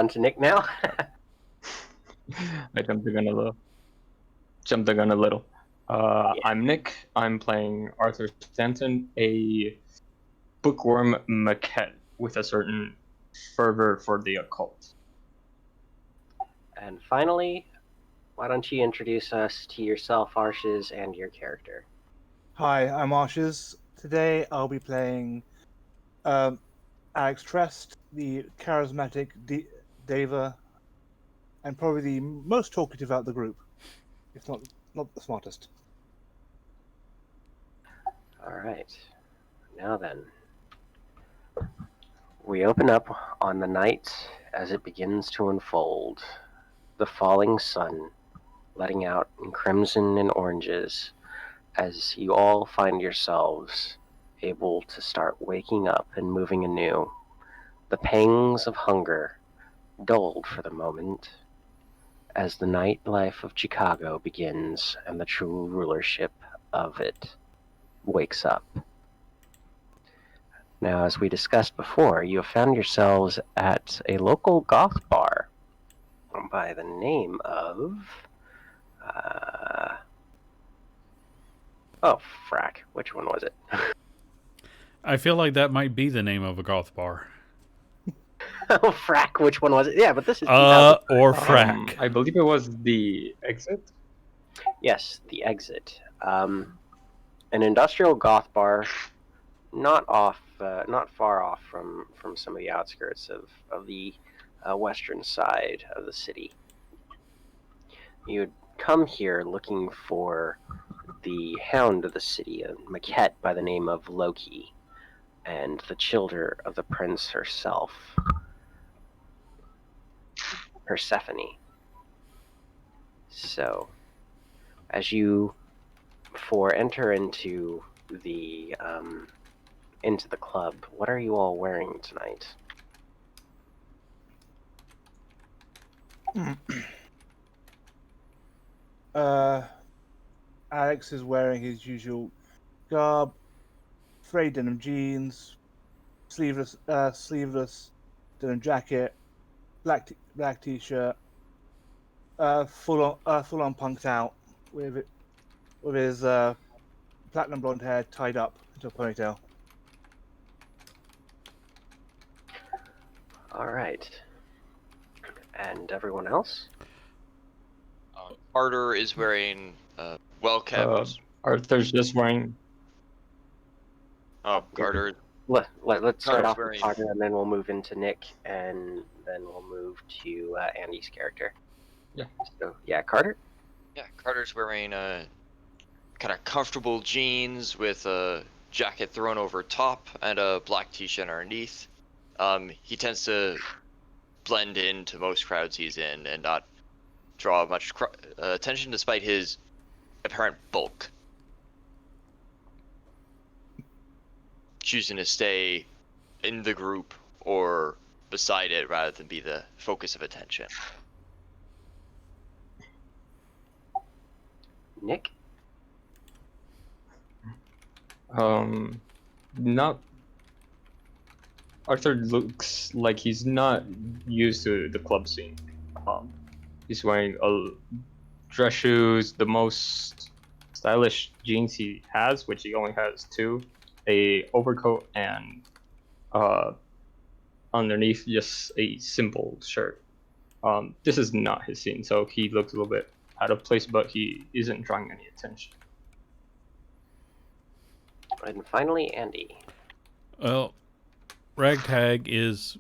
On to Nick now. I jumped the gun a little. Yeah. I'm Nick. I'm playing Arthur Stanton, a bookworm maquette with a certain fervor for the occult. And finally, why don't you introduce us to yourself, Arshes, and your character? Hi, I'm Arshes. Today I'll be playing Alex Trest, the charismatic Deva, and probably the most talkative out of the group, if not the smartest. All right. Now then, we open up on the night as it begins to unfold. The falling sun letting out in crimson and oranges as you all find yourselves able to start waking up and moving anew. The pangs of hunger dulled for the moment as the nightlife of Chicago begins and the true rulership of it wakes up. Now, as we discussed before, you have found yourselves at a local goth bar by the name of. Oh, frack. Which one was it? I feel like that might be the name of a goth bar. Oh, frack. Which one was it? Yeah, but this is. Or frack. I believe it was the exit. Yes, the exit. An industrial goth bar, not far off from some of the outskirts of the western side of the city. You'd come here looking for the hound of the city, a maquette by the name of Loki, and the childer of the prince herself, Persephone. So, as you enter into the club, what are you all wearing tonight? Alex is wearing his usual garb, frayed denim jeans, sleeveless denim jacket, black t-shirt, full on punked out with his platinum blonde hair tied up into a ponytail. All right. And everyone else? Carter is wearing well-kept. Arthur's just wearing. Carter. Let's start off wearing... with Carter, and then we'll move into Nick, and then we'll move to Andy's character. Yeah. So, yeah, Carter? Yeah, Carter's wearing kind of comfortable jeans with a jacket thrown over top and a black t-shirt underneath. He tends to blend into most crowds he's in and not draw much attention despite his apparent bulk. Choosing to stay in the group or beside it rather than be the focus of attention. Nick? Not. Arthur looks like he's not used to the club scene. He's wearing dress shoes, the most stylish jeans he has, which he only has two, a overcoat, and underneath just a simple shirt. This is not his scene, so he looks a little bit out of place, but he isn't drawing any attention. And finally, Andy. Well, Ragtag is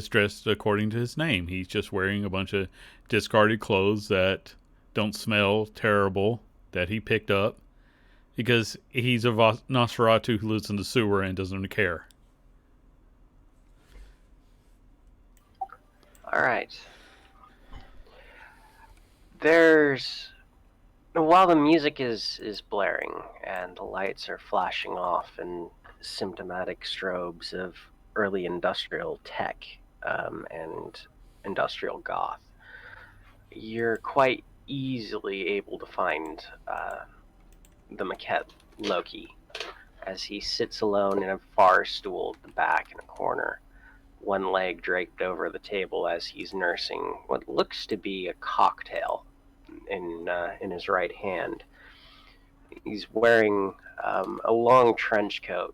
dressed according to his name. He's just wearing a bunch of discarded clothes that don't smell terrible that he picked up because he's a Nosferatu who lives in the sewer and doesn't care. All right. While the music is blaring and the lights are flashing off in symptomatic strobes of early industrial tech and industrial goth, you're quite easily able to find the maquette Loki as he sits alone in a bar stool at the back in a corner, one leg draped over the table as he's nursing what looks to be a cocktail in his right hand. He's wearing a long trench coat,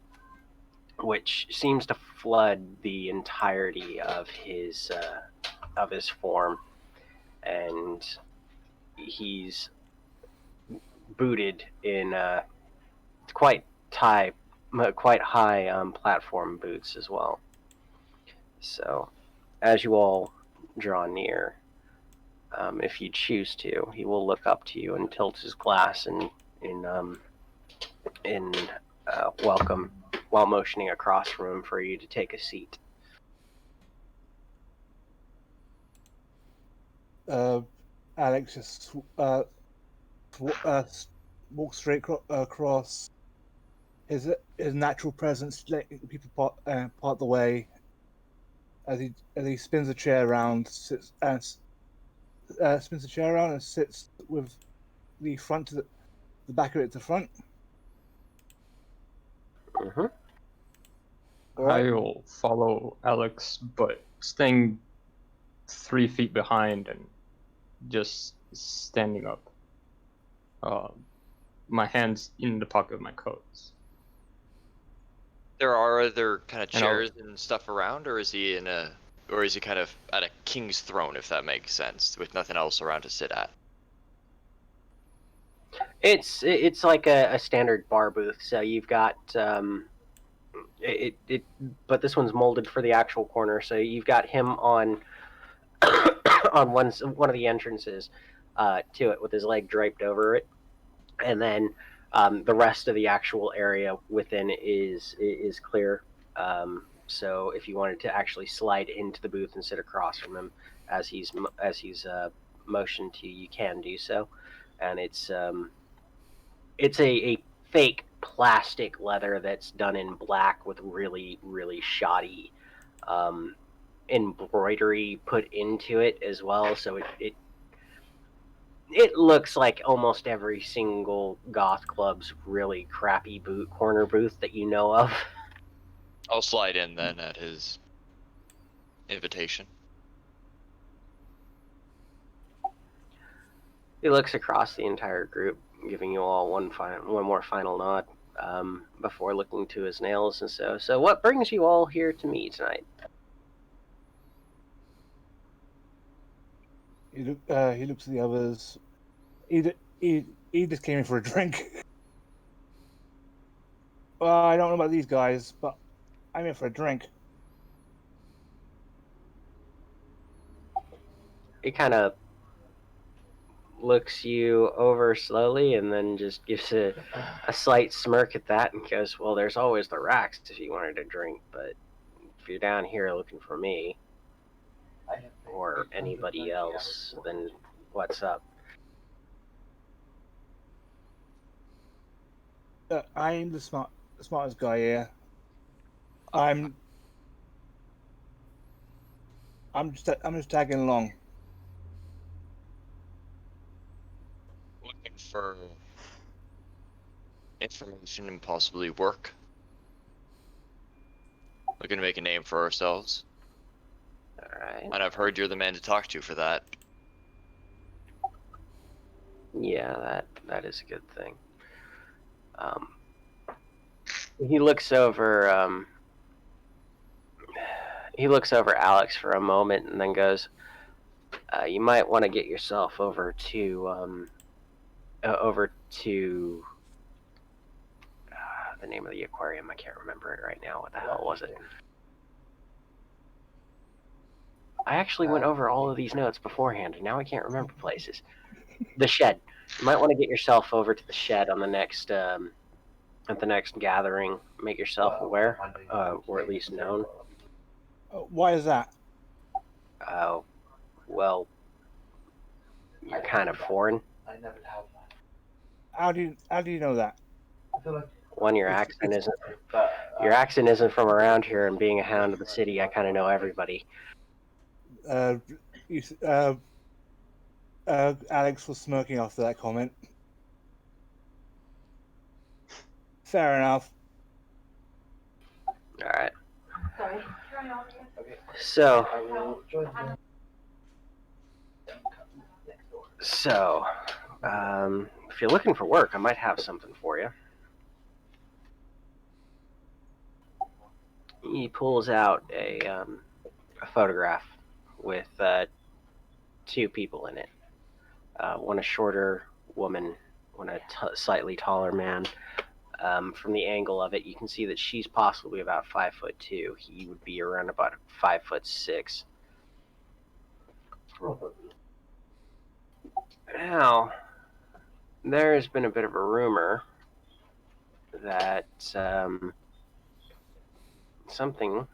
which seems to flood the entirety of his form, and he's booted in quite high platform boots as well. So, as you all draw near, if you choose to, he will look up to you and tilt his glass in welcome, while motioning across the room for you to take a seat. Alex just walks straight across. His natural presence, letting people part the way. As he spins the chair around, spins the chair around and sits with the front to the back of it to front. Mm-hmm. Right. I'll follow Alex, but staying 3 feet behind and just standing up. My hands in the pocket of my coats. There are other kind of And I'll- chairs and stuff around, or is he kind of at a king's throne, if that makes sense, with nothing else around to sit at? It's like a standard bar booth. So you've got but this one's molded for the actual corner. So you've got him on on one of the entrances to it with his leg draped over it, and then the rest of the actual area within is clear. So if you wanted to actually slide into the booth and sit across from him as he's motioned to, you can do so, and it's a fake plastic leather that's done in black with really shoddy embroidery put into it as well. So it looks like almost every single goth club's really crappy corner booth that you know of. I'll slide in then at his invitation. He looks across the entire group, giving you all one more final nod before looking to his nails and so. So, what brings you all here to me tonight? He looks at the others. He just came in for a drink. Well, I don't know about these guys, but I'm in for a drink. He kind of looks you over slowly and then just gives a slight smirk at that and goes, well, there's always the racks if you wanted to drink, but if you're down here looking for me or anybody else, then what's up? I'm the smartest guy here. I'm just tagging along. Looking for information and possibly work. Looking to make a name for ourselves. Alright. And I've heard you're the man to talk to for that. Yeah, that is a good thing. He looks over Alex for a moment and then goes, you might want to get yourself over to the name of the aquarium. I can't remember it right now. What the hell was it? I actually went over all of these notes beforehand, and now I can't remember places. The shed. You might want to get yourself over to the shed on the next at the next gathering. Make yourself aware, or at least known. Why is that? Well, you're kind of foreign. How do you know that? One, your accent isn't from around here, and being a hound of the city, I kind of know everybody. Alex was smirking after that comment. Fair enough. All right. Sorry. So, if you're looking for work, I might have something for you. He pulls out a photograph with two people in it. One a shorter woman, one a slightly taller man. From the angle of it, you can see that she's possibly about 5'2". He would be around about 5'6". Now, there has been a bit of a rumor that something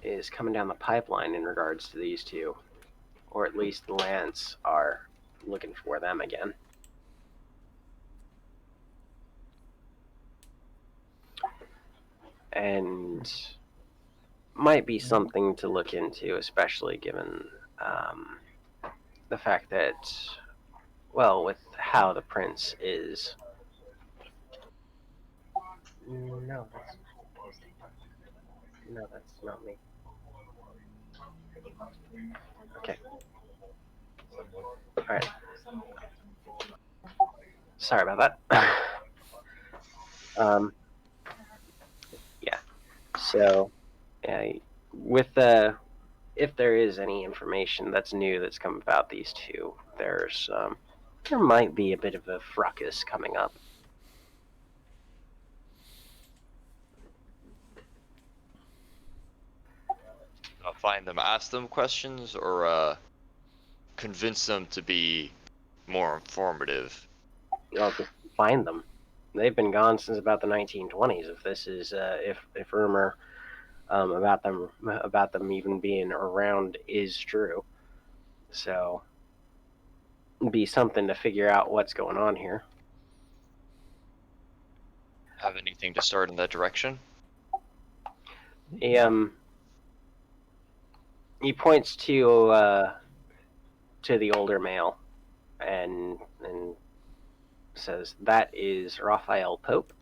is coming down the pipeline in regards to these two, or at least the Lance are looking for them again. And might be something to look into, especially given the fact that, well, with how the prince is. No, that's not me. Okay. All right. Sorry about that. Yeah. So, with if there is any information that's new that's come about these two, there might be a bit of a fracas coming up. Find them, ask them questions, or convince them to be more informative. I'll just find them. They've been gone since about the 1920s. If this is if rumor about them even being around is true, so it'd be something to figure out what's going on here. Have anything to start in that direction? He points to the older male and says, "That is Raphael Pope.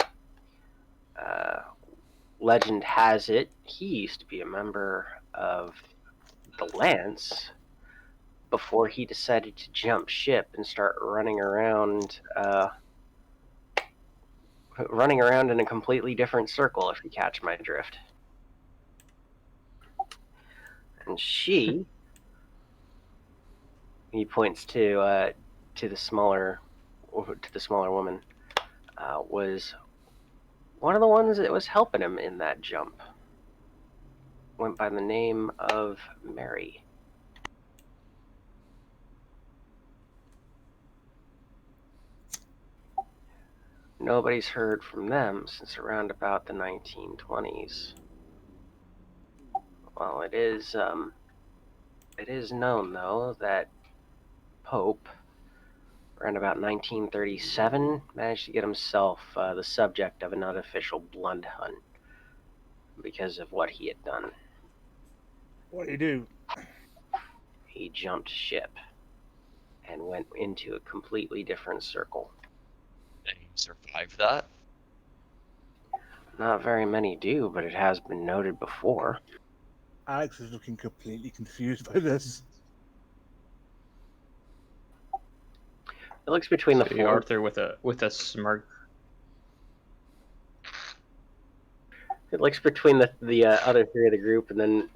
Legend has it he used to be a member of the Lance before he decided to jump ship and start running around in a completely different circle, if you catch my drift." And he points to the smaller woman, was one of the ones that was helping him in that jump. Went by the name of Mary. Nobody's heard from them since around about the 1920s. Well, it is known, though, that Pope, around about 1937, managed to get himself the subject of an unofficial blood hunt because of what he had done. What do you do? He jumped ship and went into a completely different circle. And he survived that? Not very many do, but it has been noted before. Alex is looking completely confused by this. It looks between the See four. Arthur with a smirk. It looks between the other three of the group, and then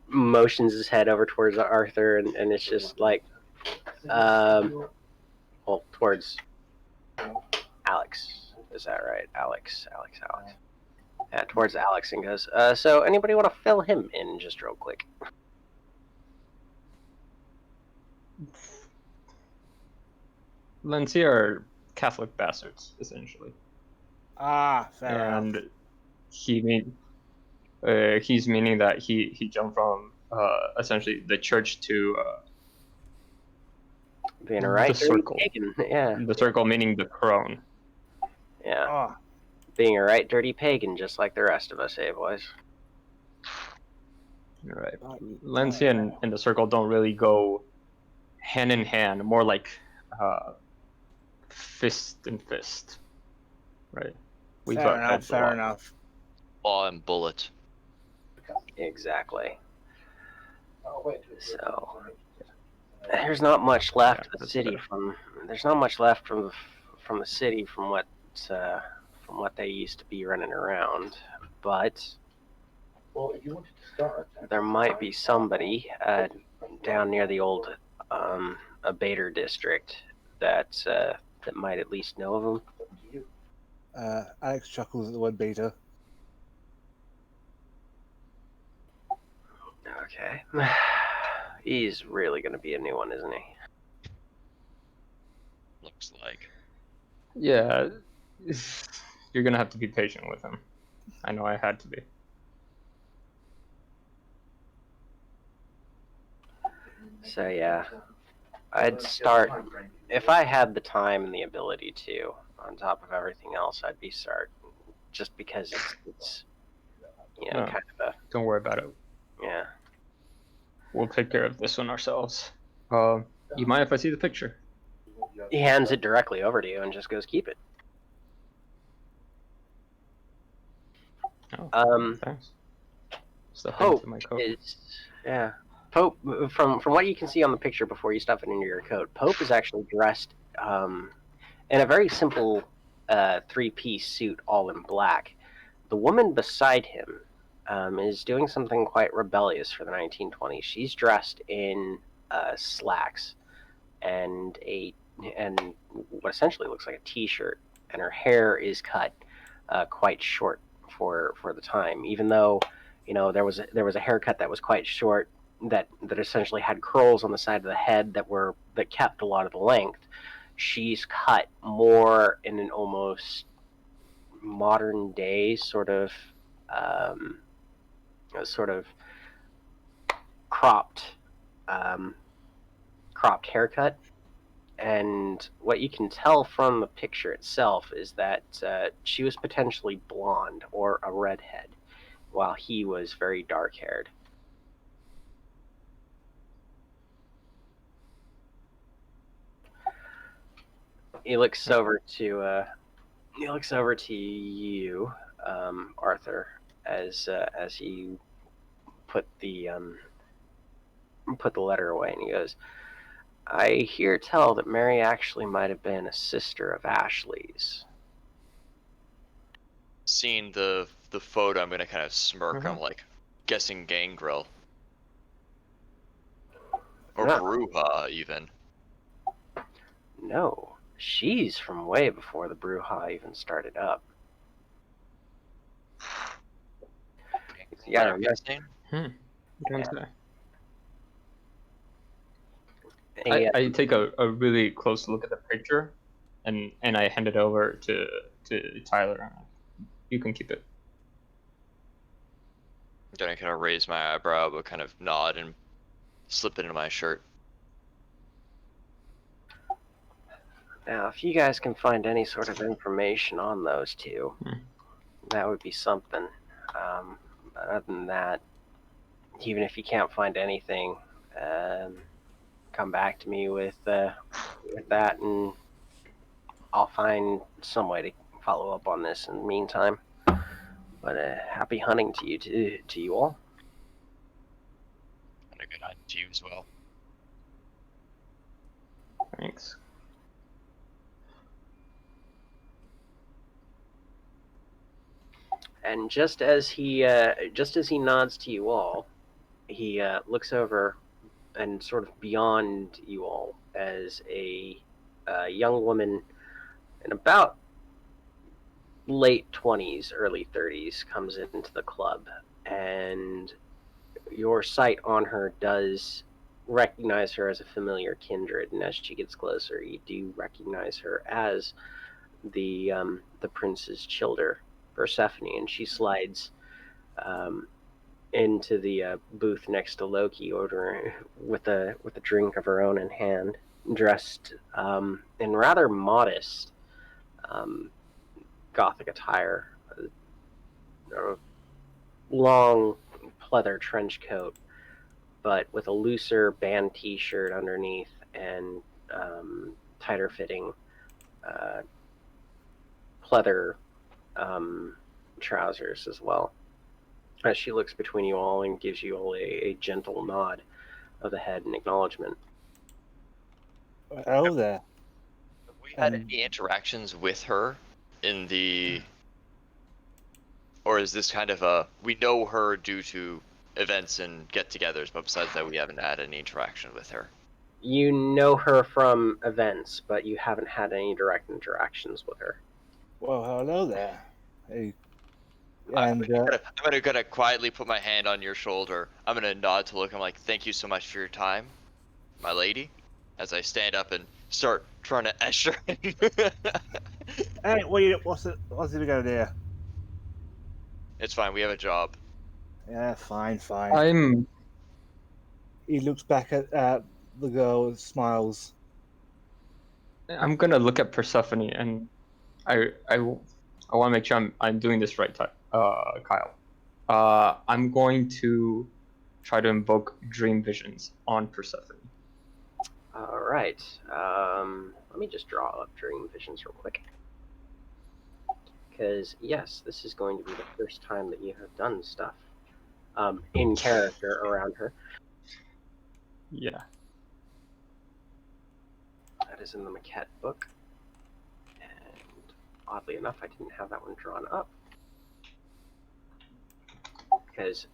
motions his head over towards Arthur, and it's just like, towards Alex. Is that right? Alex. Yeah, towards Alex, and goes, so anybody want to fill him in just real quick? Lancia are Catholic bastards, essentially. Ah, fair enough. And he's meaning that he jumped from essentially the church to Being a right the circle. pagan. Yeah. The circle meaning the crone. Yeah. Oh, Being a right dirty pagan, just like the rest of us, eh, boys? Right. Lancia and the circle don't really go hand in hand, more like fist and fist. Right. We fair butt heads a enough. lot. Law and bullet. Exactly. So there's not much left of the that's city fair. there's not much left from the city uh, from what they used to be running around, but there might be somebody down near the old Abater district that might at least know of them. Alex chuckles at the word beta. Okay. He's really going to be a new one, isn't he? Looks like. Yeah, you're gonna have to be patient with him. I know I had to be. So yeah, I'd start if I had the time and the ability to. On top of everything else, I'd be start just because it's No, kind of a don't worry about it. yeah. We'll take care of this one ourselves. You mind if I see the picture? He hands it directly over to you and just goes, "Keep it." Oh, thanks. Stuff it Pope into my coat. is yeah. Pope from what you can see on the picture before you stuff it into your coat. Pope is actually dressed in a very simple three-piece suit, all in black. The woman beside him is doing something quite rebellious for the 1920s. She's dressed in slacks and and what essentially looks like a t-shirt, and her hair is cut quite short for the time. Even though there was a haircut that was quite short that essentially had curls on the side of the head that kept a lot of the length. She's cut more in an almost modern day um, sort of cropped um, cropped haircut. And what you can tell from the picture itself is that she was potentially blonde or a redhead, while he was very dark haired. He looks over to you, Arthur, as he put put the letter away, and he goes, "I hear tell that Mary actually might have been a sister of Ashley's." Seeing the photo, I'm gonna kind of smirk. Mhm. I'm like, guessing Gangrel or No, Bruja even. no, she's from way before the Bruja even started up. You That gotta I'm remember, guessing. You don't say. a, I take a really close look at the picture, and I hand it over to Tyler. You can keep it. I'm gonna kind of raise my eyebrow, but kind of nod and slip it into my shirt. now, if you guys can find any sort of information on those two, that would be something. But other than that, even if you can't find anything, come back to me with that, and I'll find some way to follow up on this in the meantime. But happy hunting to you all. And a good hunt to you as well. Thanks. And just as he nods to you all, he looks over and sort of beyond you all as a young woman in about late 20s, early 30s comes into the club, and your sight on her does recognize her as a familiar kindred, and as she gets closer, you do recognize her as the prince's childer, Persephone, and she slides um, into the booth next to Loki, ordering with a drink of her own in hand, dressed in rather modest um, gothic attire, a long pleather trench coat, but with a looser band T-shirt underneath and tighter fitting uh, pleather trousers as well. as she looks between you all and gives you all a gentle nod of the head in acknowledgement. Oh, there. Have we had And- any interactions with her in the, or is this kind of a, we know her due to events and get-togethers, but besides that, we haven't had any interaction with her? You know her from events, but you haven't had any direct interactions with her. Well, hello there. Hey. I'm And gonna quietly put my hand on your shoulder. I'm gonna nod to look. I'm like, thank you so much for your time, my lady. As I stand up and start trying to usher in. hey, what's it going there? It's fine. We have a job. Yeah, fine. He looks back at the girl and smiles. I'm gonna look at Persephone, and I want to make sure I'm doing this right, Kyle. I'm going to try to invoke dream visions on Persephone. All right. Let me just draw up dream visions real quick. Because, yes, this is going to be the first time that you have done stuff in character around her. Yeah. That is in the maquette book. And oddly enough, I didn't have that one drawn up. Because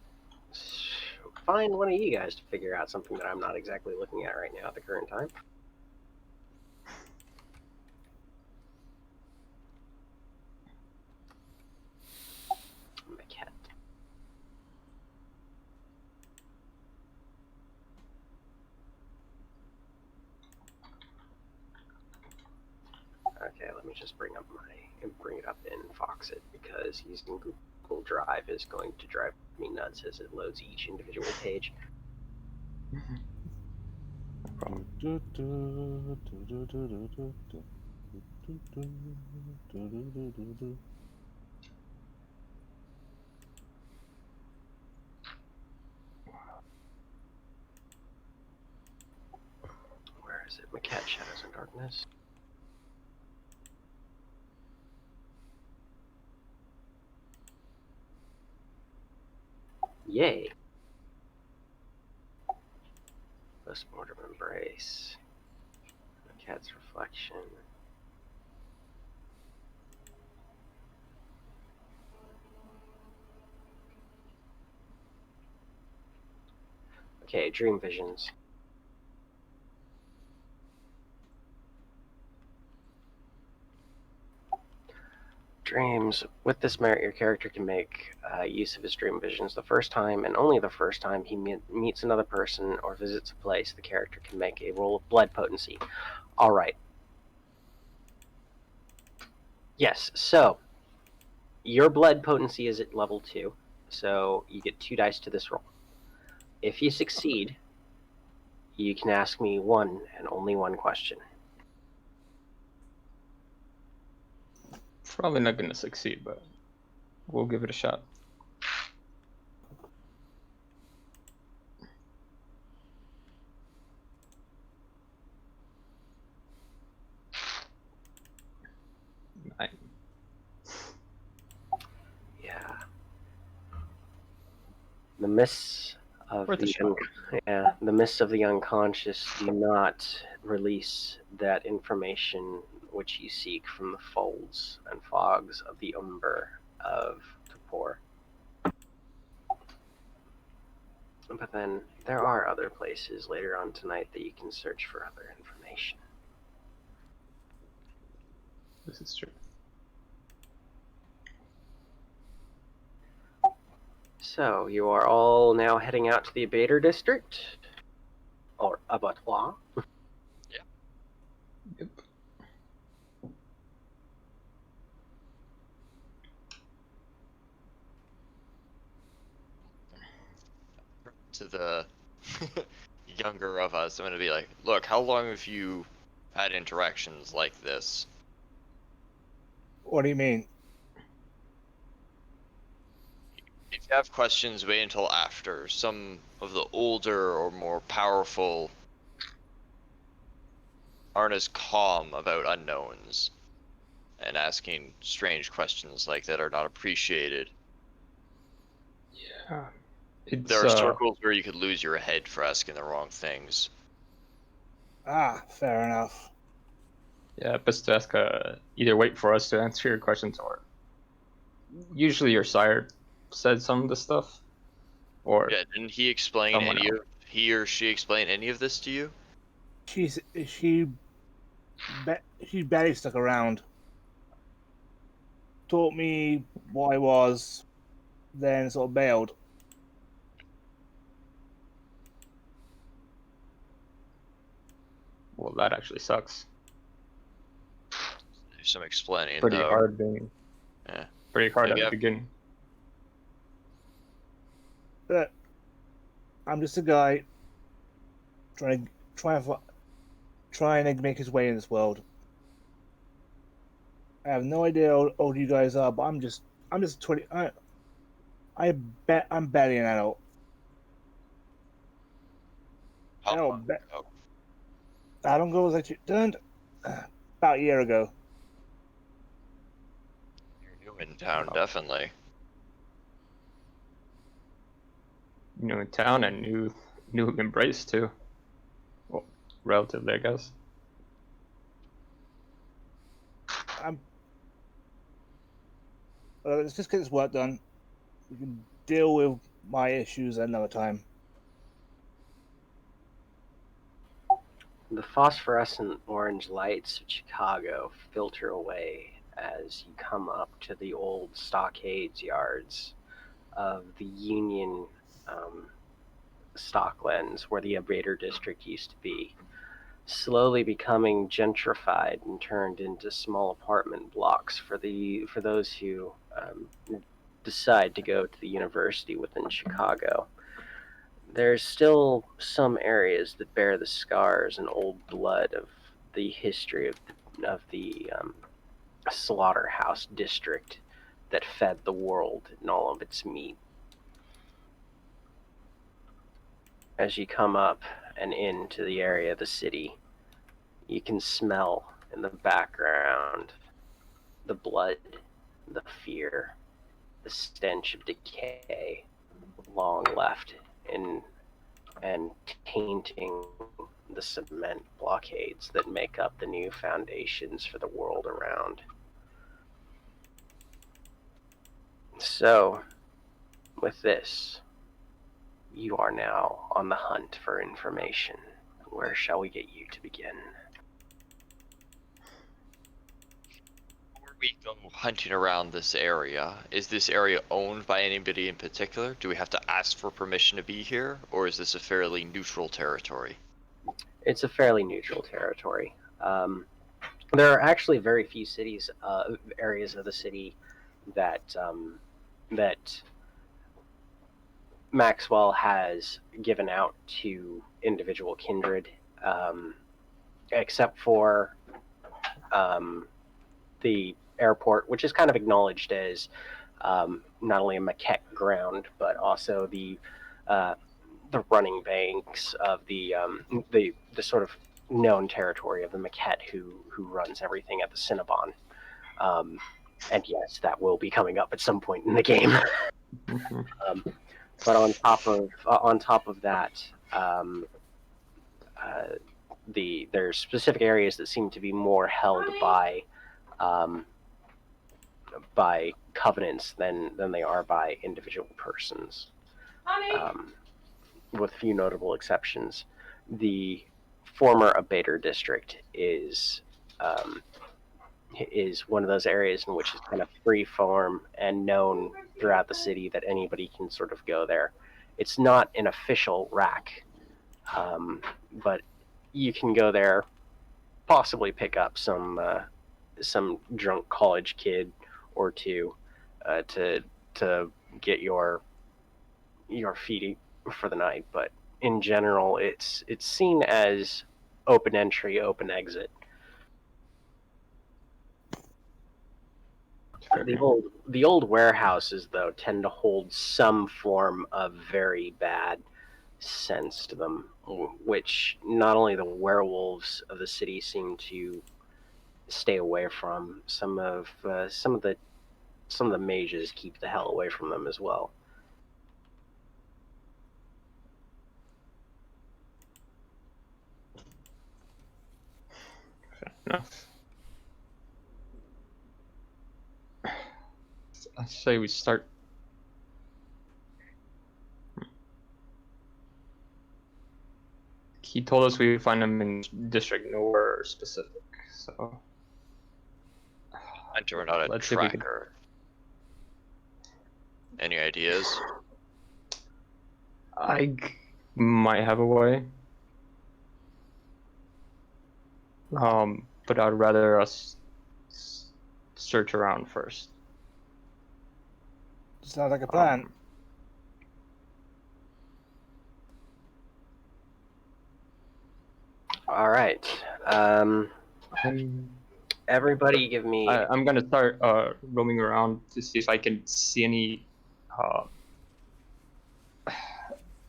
find one of you guys to figure out something that I'm not exactly looking at right now at the current time. Maquette. Okay, let me just bring it up in Foxit, because using Google Drive is going to drive me nuts as it loads each individual page. Where is it? Maquette, Shadows and Darkness. Yay! Postmortem Embrace. Maquette's Reflection. Okay, Dream Visions. Dreams. With this merit, your character can make use of his dream visions the first time, and only the first time he meets another person or visits a place. The character can make a roll of blood potency. All right. Yes. So your blood potency is at level 2, so you get 2 dice to this roll. If you succeed, you can ask me one and only one question. Probably not gonna succeed, but we'll give it a shot. Nine. Yeah. The mists of Worth a shot. the mists of the unconscious do not release that information which you seek from the folds and fogs of the umber of Tapor. But then there are other places later on tonight that you can search for other information. This is true. So you are all now heading out to the Abater District, or Abattoir. Yep. To the younger of us, I'm gonna be like, look, how long have you had interactions like this? What do you mean? If you have questions, wait until after. Some of the older or more powerful aren't as calm about unknowns, and asking strange questions like that are not appreciated. Yeah. It's There are circles where you could lose your head for asking the wrong things. Ah, fair enough. yeah, best to ask either wait for us to answer your questions or usually your sire said some of the stuff or Yeah, didn't he explain someone any else. of he or she explain any of this to you? She's she she barely stuck around. Taught me what I was, then sort of bailed. Well, that actually sucks. There's some explaining Pretty though. hard being Yeah. pretty hard Maybe at the I- beginning. But I'm just a guy trying to make his way in this world. I have no idea how old you guys are, but I'm just 20. I bet I'm barely an adult. How Hell, long ago? how long ago was I turned? About a year ago. You're new in town, Wow. definitely. New in town and new embrace too. Well, relatively, I guess. I'm. Let's just get this work done. We can deal with my issues another time. The phosphorescent orange lights of Chicago filter away as you come up to the old stockades yards of the Union stocklands where the Abater district used to be, slowly becoming gentrified and turned into small apartment blocks for those who decide to go to the university within Chicago. There's still some areas that bear the scars and old blood of the history of the slaughterhouse district that fed the world and all of its meat. As you come up and into the area of the city, you can smell in the background the blood, the fear, the stench of decay long left in and tainting the cement blockades that make up the new foundations for the world around. So, with this, you are now on the hunt for information. Where shall we get you to begin? Before we go hunting around this area, is this area owned by anybody in particular? Do we have to ask for permission to be here, or is this a fairly neutral territory? It's a fairly neutral territory. There are actually very few areas of the city that Maxwell has given out to individual kindred, except for the airport, which is kind of acknowledged as not only a maquette ground, but also the running banks of the sort of known territory of the maquette who runs everything at the Cinnabon. And yes, that will be coming up at some point in the game. But on top of that, there's specific areas that seem to be more held by covenants than they are by individual persons, with few notable exceptions. The former Abater district is one of those areas in which is kind of free form and known throughout the city that anybody can sort of go there. It's not an official rack, but you can go there, possibly pick up some drunk college kid or two to get your feet for the night. But in general, it's seen as open entry, open exit. The old warehouses, though, tend to hold some form of very bad sense to them, which not only the werewolves of the city seem to stay away from. Some of the mages keep the hell away from them as well. enough. I say we start. He told us we find him in district nowhere specific, so Enter not a let's see if we can. tracker. Any ideas? Might have a way. But I'd rather us search around first. Sounds like a plan. All right. Everybody, give me. I'm gonna start roaming around to see if I can see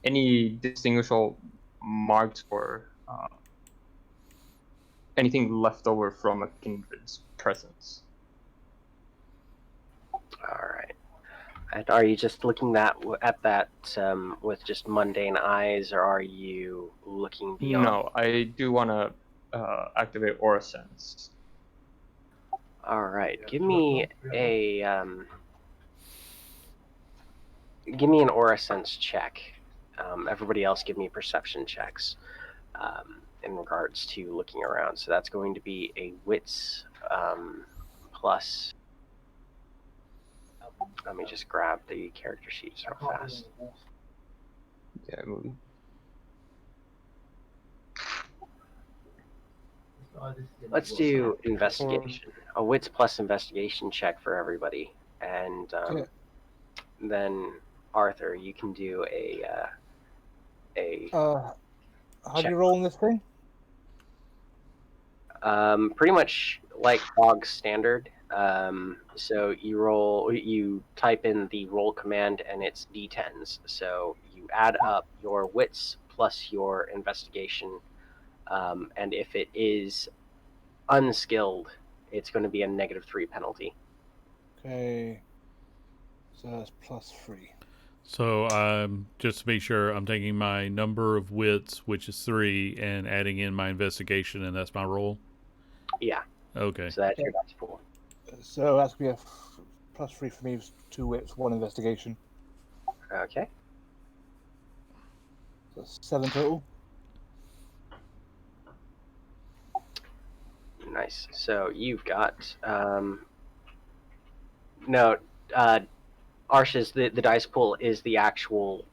any distinguishable marks or anything left over from a kindred's presence. All right. And are you just looking at that with just mundane eyes, or are you looking beyond? No, I do want to activate Aura Sense. All right. Give me an aura sense check. Everybody else, give me perception checks in regards to looking around. So that's going to be a wits plus. Let me just grab the character sheets real fast. Yeah, movie. Let's do investigation. A wits plus investigation check for everybody, and then Arthur, you can do a. How do check. you roll in this thing? Pretty much like bog standard. So you type in the roll command and it's d10s. So you add up your wits plus your investigation, and if it is unskilled, it's going to be a -3 penalty. Okay. So that's +3. So just to be sure, I'm taking my number of wits, which is 3, and adding in my investigation, and that's my roll? Yeah. Okay. So that's your dice pool. So that's going to be a +3 for me, 2 wits, 1 investigation. Okay. So that's 7 total. Nice. So you've got Arsh's the dice pool is the actual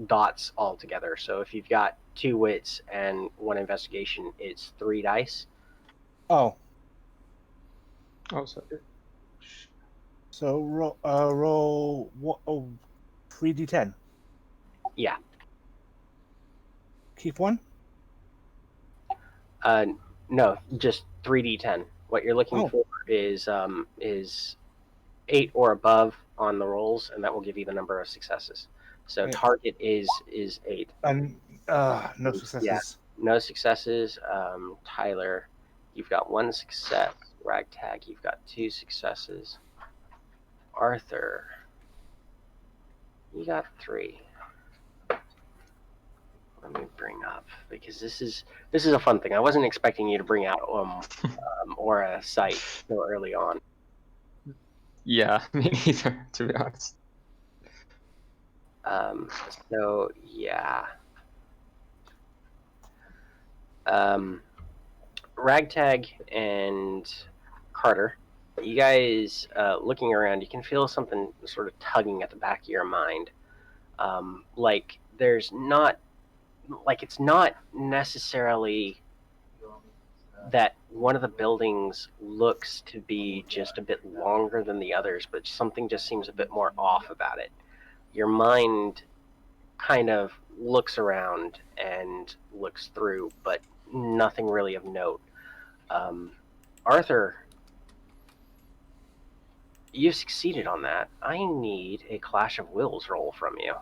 dots altogether. So if you've got 2 wits and 1 investigation, it's 3 dice. Oh. Oh, sorry. So roll what? Oh, 3d10. Yeah. Keep 1. No, just 3d10. What you're looking for is 8 or above on the rolls, and that will give you the number of successes. So Okay. target is 8. And no successes. Yeah, no successes. Tyler, you've got 1 success. Ragtag, you've got 2 successes. Arthur, you got 3. Let me bring up, because this is a fun thing. I wasn't expecting you to bring out Aura Sight so early on. Yeah, me neither, to be honest. So yeah. Ragtag and Carter, you guys looking around, you can feel something sort of tugging at the back of your mind. Like there's not, like it's not necessarily that one of the buildings looks to be just a bit longer than the others, but something just seems a bit more off about it. Your mind kind of looks around and looks through, but nothing really of note. Arthur, you've succeeded on that. I need a Clash of Wills roll from you.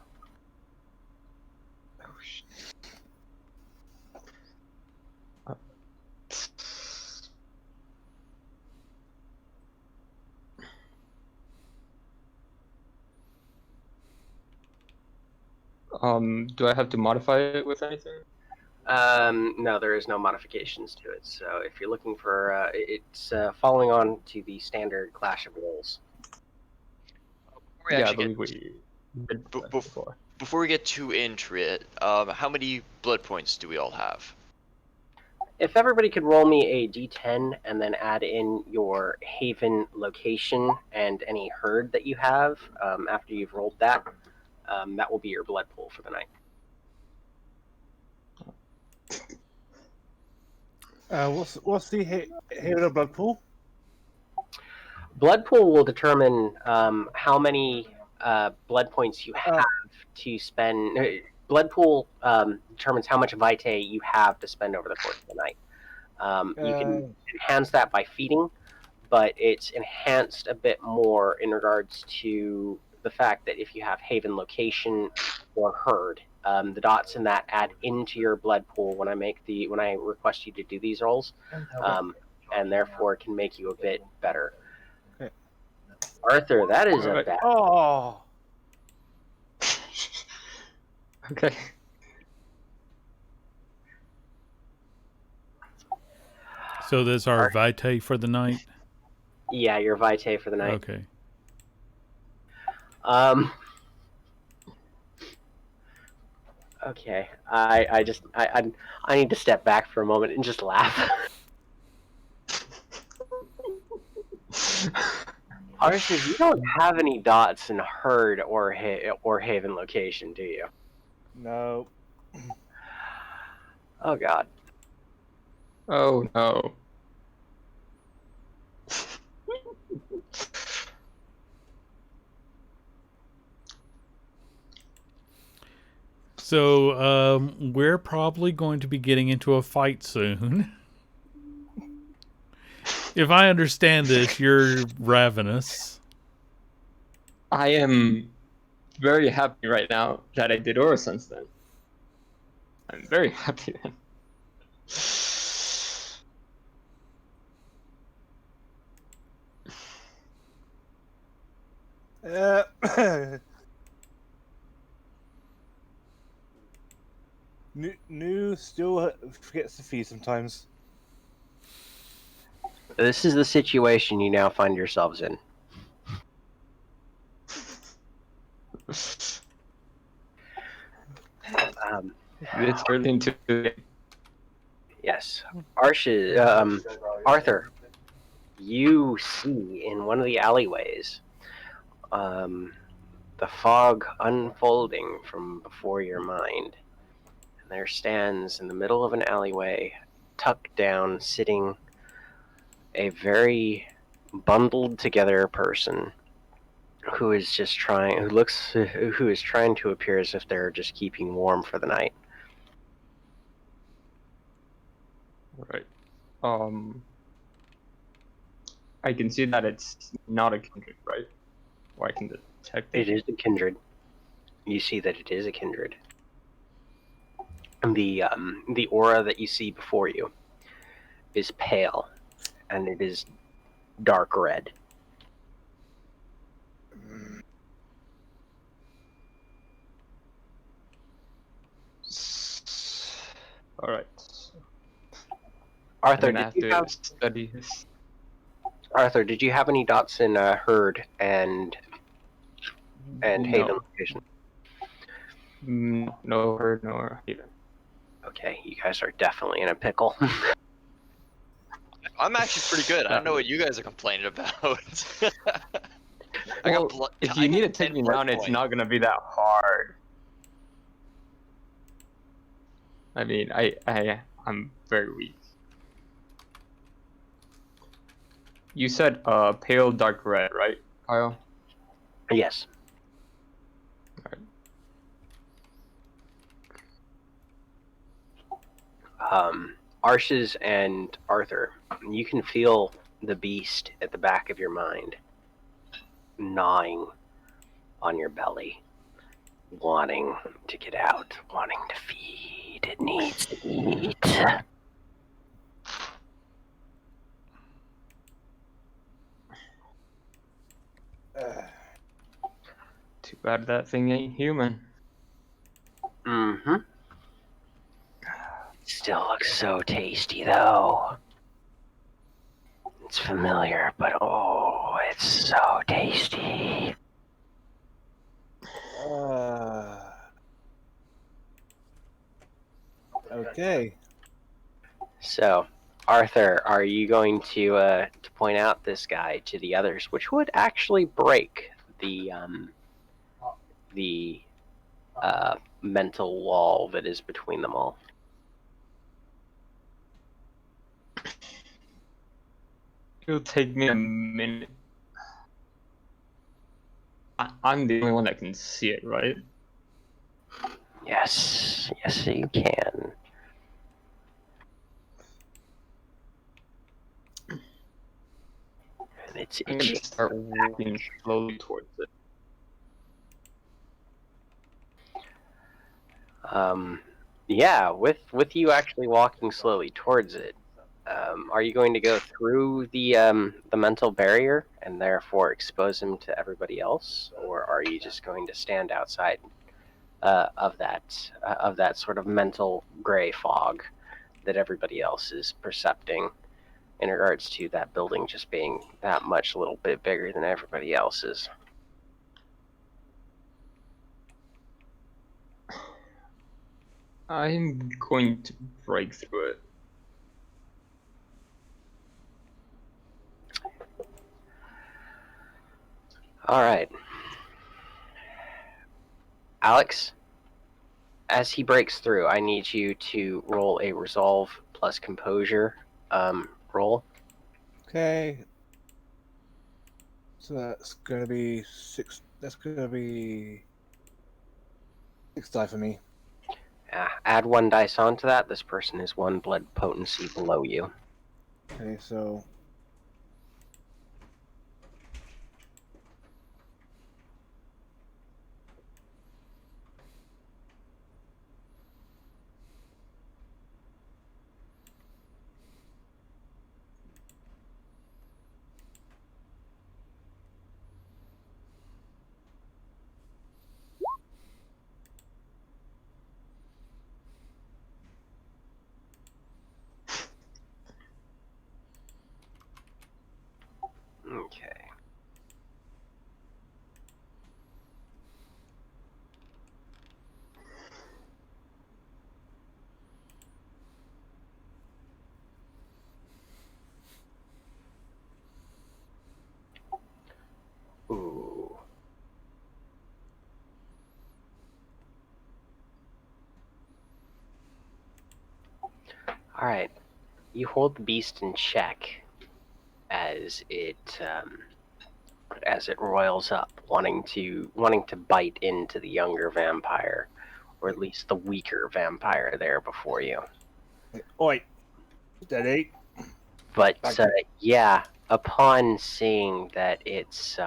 Do I have to modify it with anything? No, there is no modifications to it. So if you're looking for, it's following on to the standard Clash of Roles. Before we Yeah, I actually believe we did b- that bef- before. before we get too into it, how many blood points do we all have? If everybody could roll me a d10 and then add in your haven location and any herd that you have after you've rolled that, that will be your blood pool for the night. What's the Haven of Blood Pool? Blood pool will determine how many blood points you have to spend. Blood pool determines how much vitae you have to spend over the course of the night. You can enhance that by feeding, but it's enhanced a bit more in regards to the fact that if you have haven location or herd, the dots in that add into your blood pool when I request you to do these rolls, and therefore can make you a bit better. Okay. Arthur, that is a Alright. bad. Oh, Okay. So that's our vitae for the night. Yeah, your vitae for the night. Okay. Okay. I need to step back for a moment and just laugh. Arthur, you don't have any dots in herd or haven location, do you? no. Oh God. Oh no. So we're probably going to be getting into a fight soon. If I understand this, you're ravenous. I am very happy right now that I did Aura Sense then. I'm very happy then. New still forgets to feed sometimes. This is the situation you now find yourselves in. It's early into the game. Yes. Arthur, you see in one of the alleyways the fog unfolding from before your mind. And there stands in the middle of an alleyway, tucked down, sitting a very bundled together person who is trying to appear as if they're just keeping warm for the night. Right. I can see that it's not a kindred, right? Or I can detect It it. is a kindred. You see that it is a kindred. And the aura that you see before you is pale, and it is dark red. All right. Arthur, I'm gonna have to study this. Arthur, did you have any dots in herd and haven No. location? No herd nor haven. Okay, you guys are definitely in a pickle. I'm actually pretty good. I don't know what you guys are complaining about. Well, if you need to take me down, it's not gonna be that hard. I mean, I'm very weak. You said pale dark red, right, Kyle? Yes. Arshes and Arthur, you can feel the beast at the back of your mind gnawing on your belly, wanting to get out, wanting to feed. It needs to eat. Too bad that thing ain't human. Mm-hmm. still looks so tasty, though. It's familiar, but oh, it's so tasty. Okay. So, Arthur, are you going to point out this guy to the others, which would actually break the mental wall that is between them all? It'll take me a minute. I'm the only one that can see it, right? Yes, yes, you can. And it's I'm gonna itchy. start walking slowly towards it. Yeah, with you actually walking slowly towards it, are you going to go through the mental barrier and therefore expose him to everybody else, or are you just going to stand outside of that sort of mental gray fog that everybody else is percepting in regards to that building just being that much a little bit bigger than everybody else's? I'm going to break through it. All right, Alex. As he breaks through, I need you to roll a resolve plus composure roll. Okay. So that's gonna be 6. That's gonna be 6 die for me. Add 1 dice onto that. This person is 1 blood potency below you. Okay, so Okay. Ooh. All right. You hold the beast in check as it roils up, wanting to bite into the younger vampire, or at least the weaker vampire there before you. oi, steady. But Back. yeah, upon seeing that its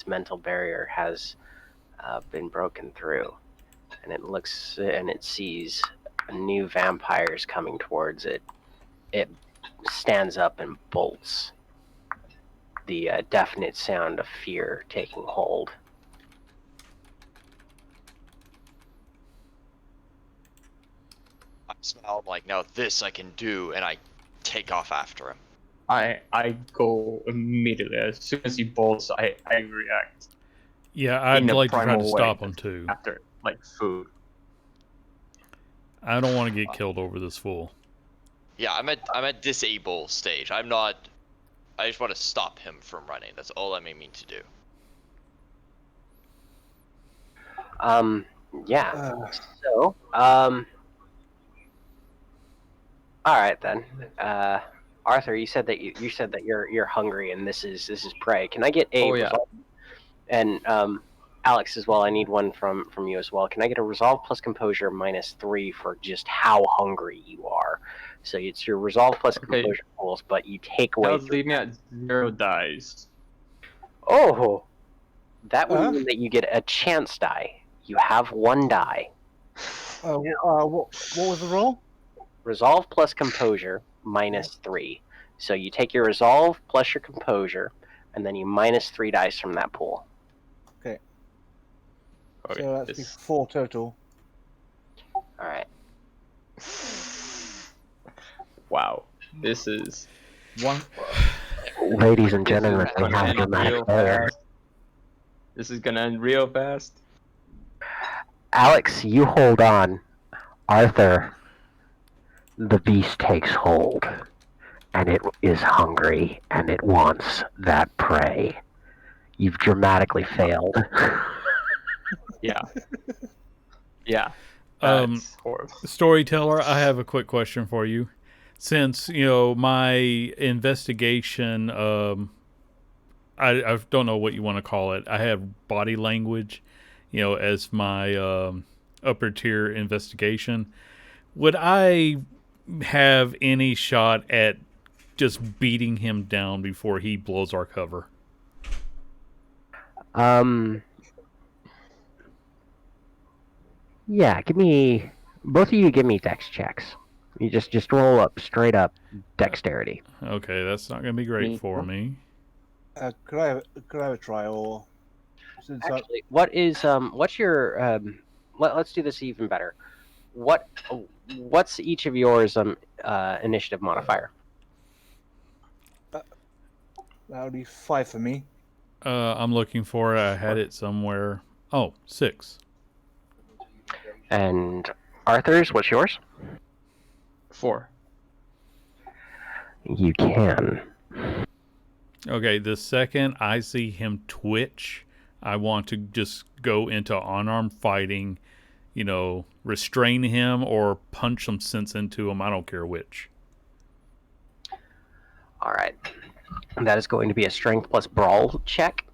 mental barrier has been broken through, and it sees new vampires coming towards it, it stands up and bolts. The definite sound of fear taking hold. I smile. I'm like, now this I can do, and I take off after him. I go immediately. As soon as he bolts, I react Yeah, in I'd a like to try primal to way. stop him too. After, like, food. I don't want to get killed over this fool. Yeah, I'm at disable stage. I'm not. I just want to stop him from running. That's all I'm aiming to do. Yeah. So, all right then. Arthur, you said that you're hungry and this is prey. Can I get a Oh, yeah. resolve? And Alex as well. I need one from you as well. Can I get a resolve plus composure -3 for just how hungry you are? So it's your resolve plus Okay. composure rules, but you take away. That'll leave me at 0 dice. Oh, that would mean that you get a chance die. You have 1 die. What was the roll? Resolve plus composure -3. So you take your resolve plus your composure, and then you -3 dice from that pool. Okay. Okay, So that's be this 4 total. All right. Wow, this is One. Ladies and this gentlemen, is we gonna have a end dramatic real player. fast. This is gonna end real fast. Alex, you hold on. Arthur, the beast takes hold, and it is hungry, and it wants that prey. You've dramatically failed. Yeah. Yeah. Um, That's horrible. Storyteller, I have a quick question for you. Since my investigation, I don't know what you want to call it. I have body language, as my upper tier investigation. Would I have any shot at just beating him down before he blows our cover? Yeah, both of you give me dex checks. You just roll up, straight up dexterity. Okay, that's not going to be great for me. Could I have a try, or since Actually, what's your let's do this even better. What's each of yours initiative modifier? that would be 5 for me. I'm looking for it. I had it somewhere. Oh, 6. And Arthur's, what's yours? 4. You can. Okay, the second I see him twitch, I want to just go into unarmed fighting, restrain him or punch some sense into him. I don't care which. All right. That is going to be a strength plus brawl check.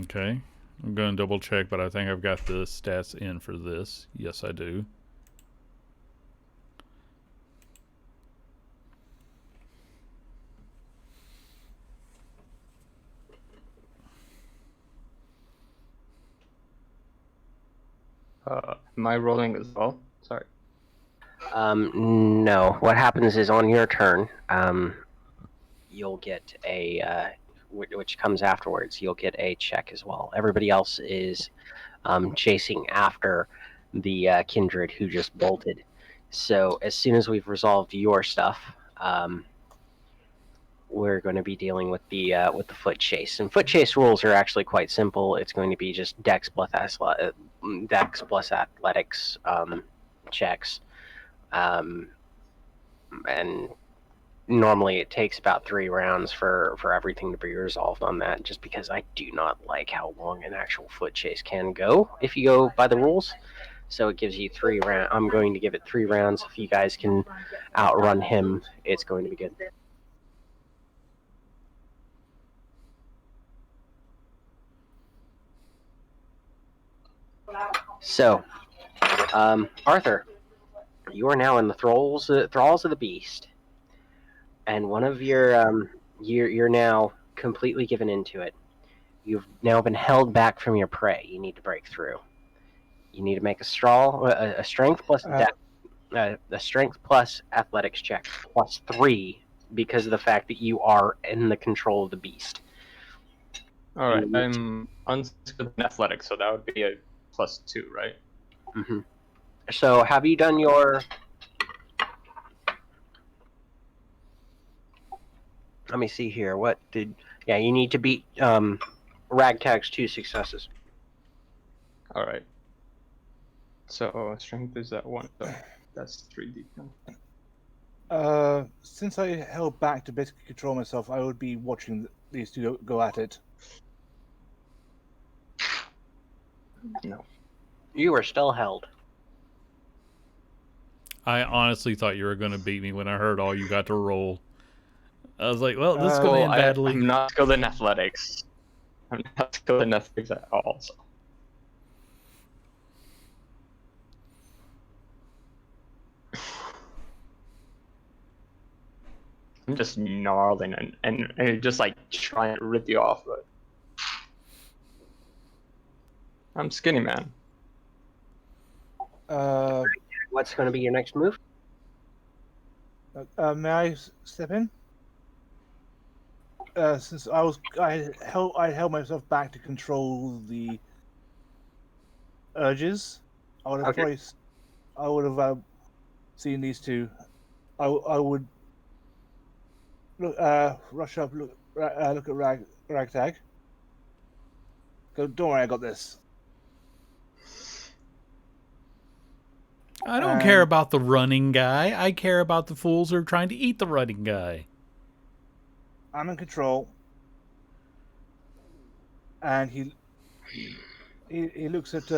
Okay. I'm going to double check, but I think I've got the stats in for this. Yes, I do. Am I rolling as well? Sorry. No. What happens is on your turn, you'll get a which comes afterwards. You'll get a check as well. Everybody else is chasing after the kindred who just bolted. So as soon as we've resolved your stuff, we're going to be dealing with the foot chase. And foot chase rules are actually quite simple. It's going to be just dex plus athletics checks, and normally it takes about 3 rounds for everything to be resolved on that. Just because I do not like how long an actual foot chase can go if you go by the rules. So it gives you 3 rounds. I'm going to give it 3 rounds. If you guys can outrun him, it's going to be good. So, Arthur, you are now in the thralls of the beast, and one of your you're now completely given into it. You've now been held back from your prey. You need to break through. You need to make a strength plus a strength plus athletics check plus 3 because of the fact that you are in the control of the beast. All right. I'm unskilled in athletics, so that would be a +2, right? Mm-hmm. So, have you done your? Let me see here. What did? Yeah, you need to beat Ragtag's 2 successes. All right. So strength is at 1, so that's 3d10. Since I held back to basically control myself, I would be watching these two go at it. No. You are still held. I honestly thought you were going to beat me when I heard all you got to roll. I was like, well, this is going to end badly. I'm not skilled in athletics. I'm not skilled in athletics at all. So. I'm just gnarling and just like trying to rip you off, but I'm skinny, man. What's going to be your next move? May I step in? Since I held myself back to control the urges, I would have Okay. I would have seen these two I would look, rush up, look at Ragtag. Go, don't worry, I got this. I don't care And about the running guy. I care about the fools who are trying to eat the running guy. I'm in control. And he looks at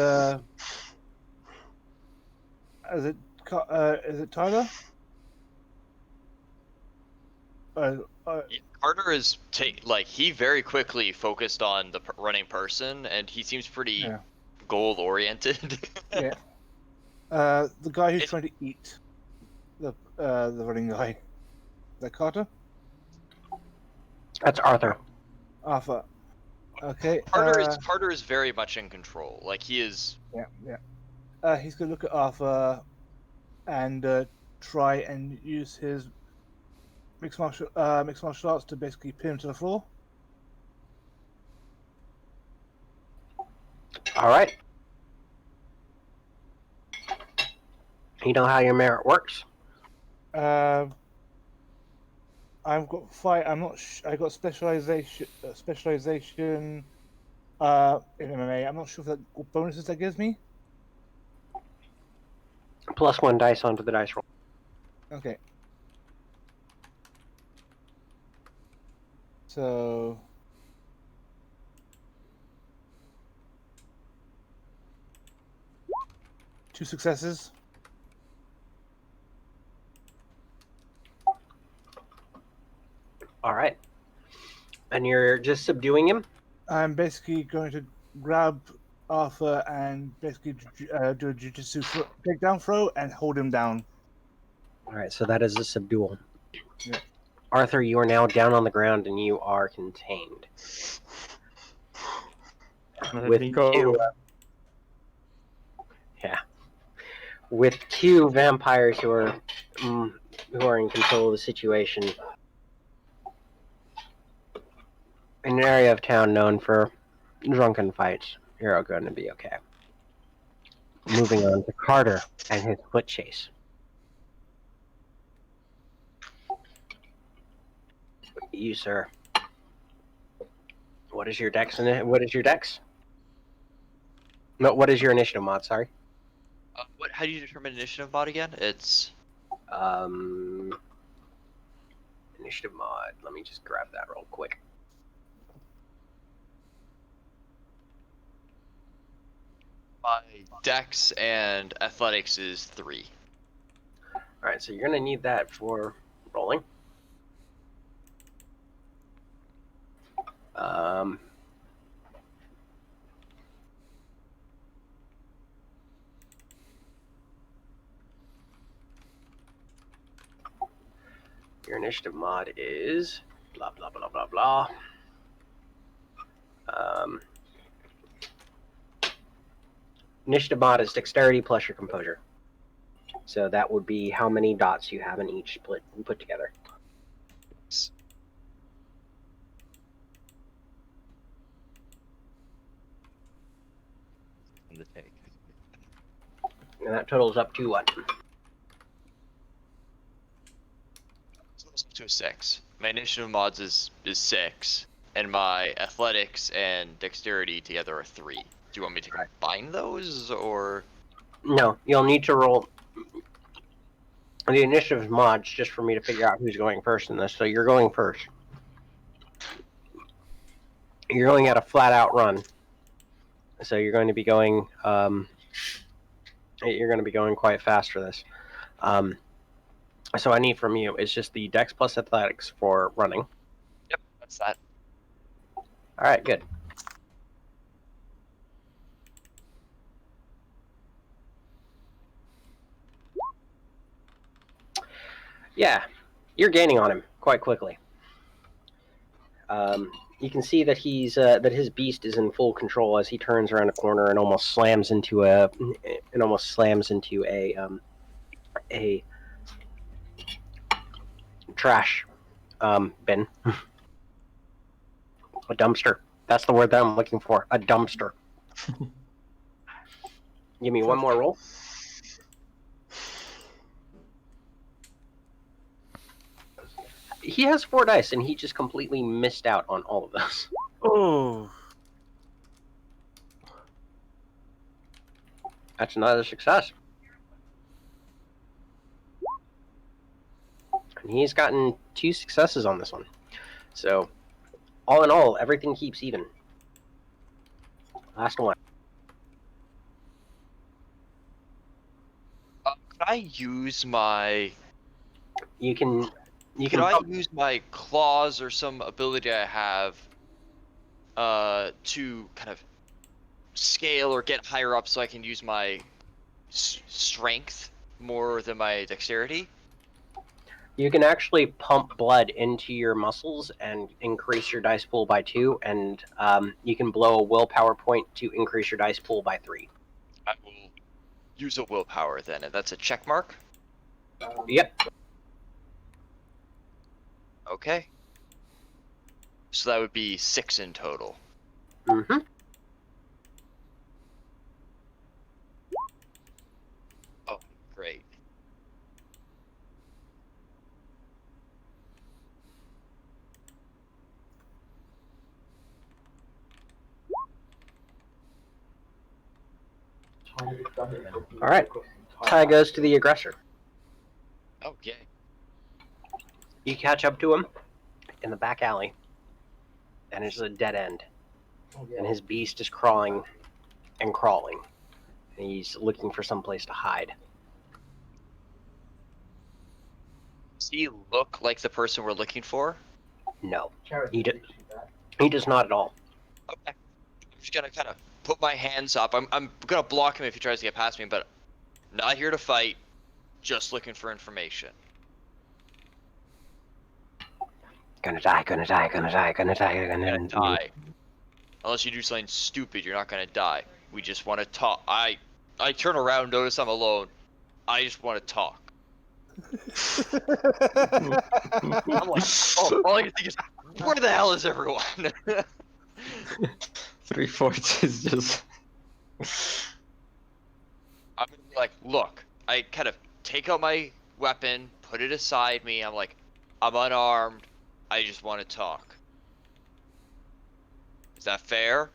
is it Tyler? Uh, Yeah, Carter is he very quickly focused on the running person, and he seems pretty yeah, goal oriented. yeah. The guy who's It- trying to eat the running guy. Is that Carter? That's Arthur. Arthur. Okay. Carter is very much in control. Like he is. Yeah, yeah. He's gonna look at Arthur and try and use his mixed martial arts to basically pin him to the floor. All right. You know how your merit works? I've got fight. I'm not. I got specialization. Specialization. In MMA. I'm not sure if that what bonuses that gives me. +1 dice onto the dice roll. Okay. So. Two successes. All right. And you're just subduing him? I'm basically going to grab Arthur and basically do a jiu-jitsu takedown throw and hold him down. All right, so that is a subdual. Yeah. Arthur, you are now down on the ground and you are contained. With Nico. with two vampires who are in control of the situation in an area of town known for drunken fights, you're going to be okay. Moving on to Carter and his foot chase. You, sir. What is your dex? What is your dex? No, what is your initiative mod? Sorry. How do you determine initiative mod again? It's Initiative mod. Let me just grab that real quick. my dex and athletics is 3. All right, so you're going to need that for rolling. Your initiative mod is blah blah blah blah blah. Initiative mod is dexterity plus your composure. So that would be how many dots you have in each put together. The take. And that totals up to what? To a 6. My initiative mods is 6, and my athletics and dexterity together are 3. Do you want me to combine those, or? No, you'll need to roll the initiative mods just for me to figure out who's going first in this. So you're going first. You're going at a flat out run. So you're going to be going. You're going to be going quite fast for this. So I need from you is just the dex plus athletics for running. Yep, that's that. All right, good. Yeah, you're gaining on him quite quickly. You can see that that his beast is in full control as he turns around a corner and almost slams into a trash bin, a dumpster. That's the word that I'm looking for. A dumpster. Give me one more roll. He has 4 dice, and he just completely missed out on all of those. Oh, That's another success. And he's gotten 2 successes on this one. So, all in all, everything keeps even. Last one. Could I use my? You can. Could I use my claws or some ability I have to kind of scale or get higher up so I can use my strength more than my dexterity? You can actually pump blood into your muscles and increase your dice pool by 2, and you can blow a willpower point to increase your dice pool by 3. I will use a willpower then, and that's a check mark. Yep. Okay. So that would be 6 in total. Mm-hmm. Oh, great. All right. Tie goes to the aggressor. Oh, yay. You catch up to him in the back alley, and it's a dead end. And his beast is crawling and crawling. And he's looking for some place to hide. Does he look like the person we're looking for? No, he does not at all. Okay. I'm just gonna kind of put my hands up. I'm gonna block him if he tries to get past me, but not here to fight. Just looking for information. Gonna die, gonna die, gonna die, gonna die, You're gonna gonna die. Unless you do something stupid, you're not gonna die. We just want to talk. I turn around, notice I'm alone. I just want to talk. I'm like, oh, all I can think is, where the hell is everyone? 3/4 is just. I'm gonna be like, look. I kind of take out my weapon, put it aside me. I'm like, I'm unarmed. I just want to talk. Is that fair?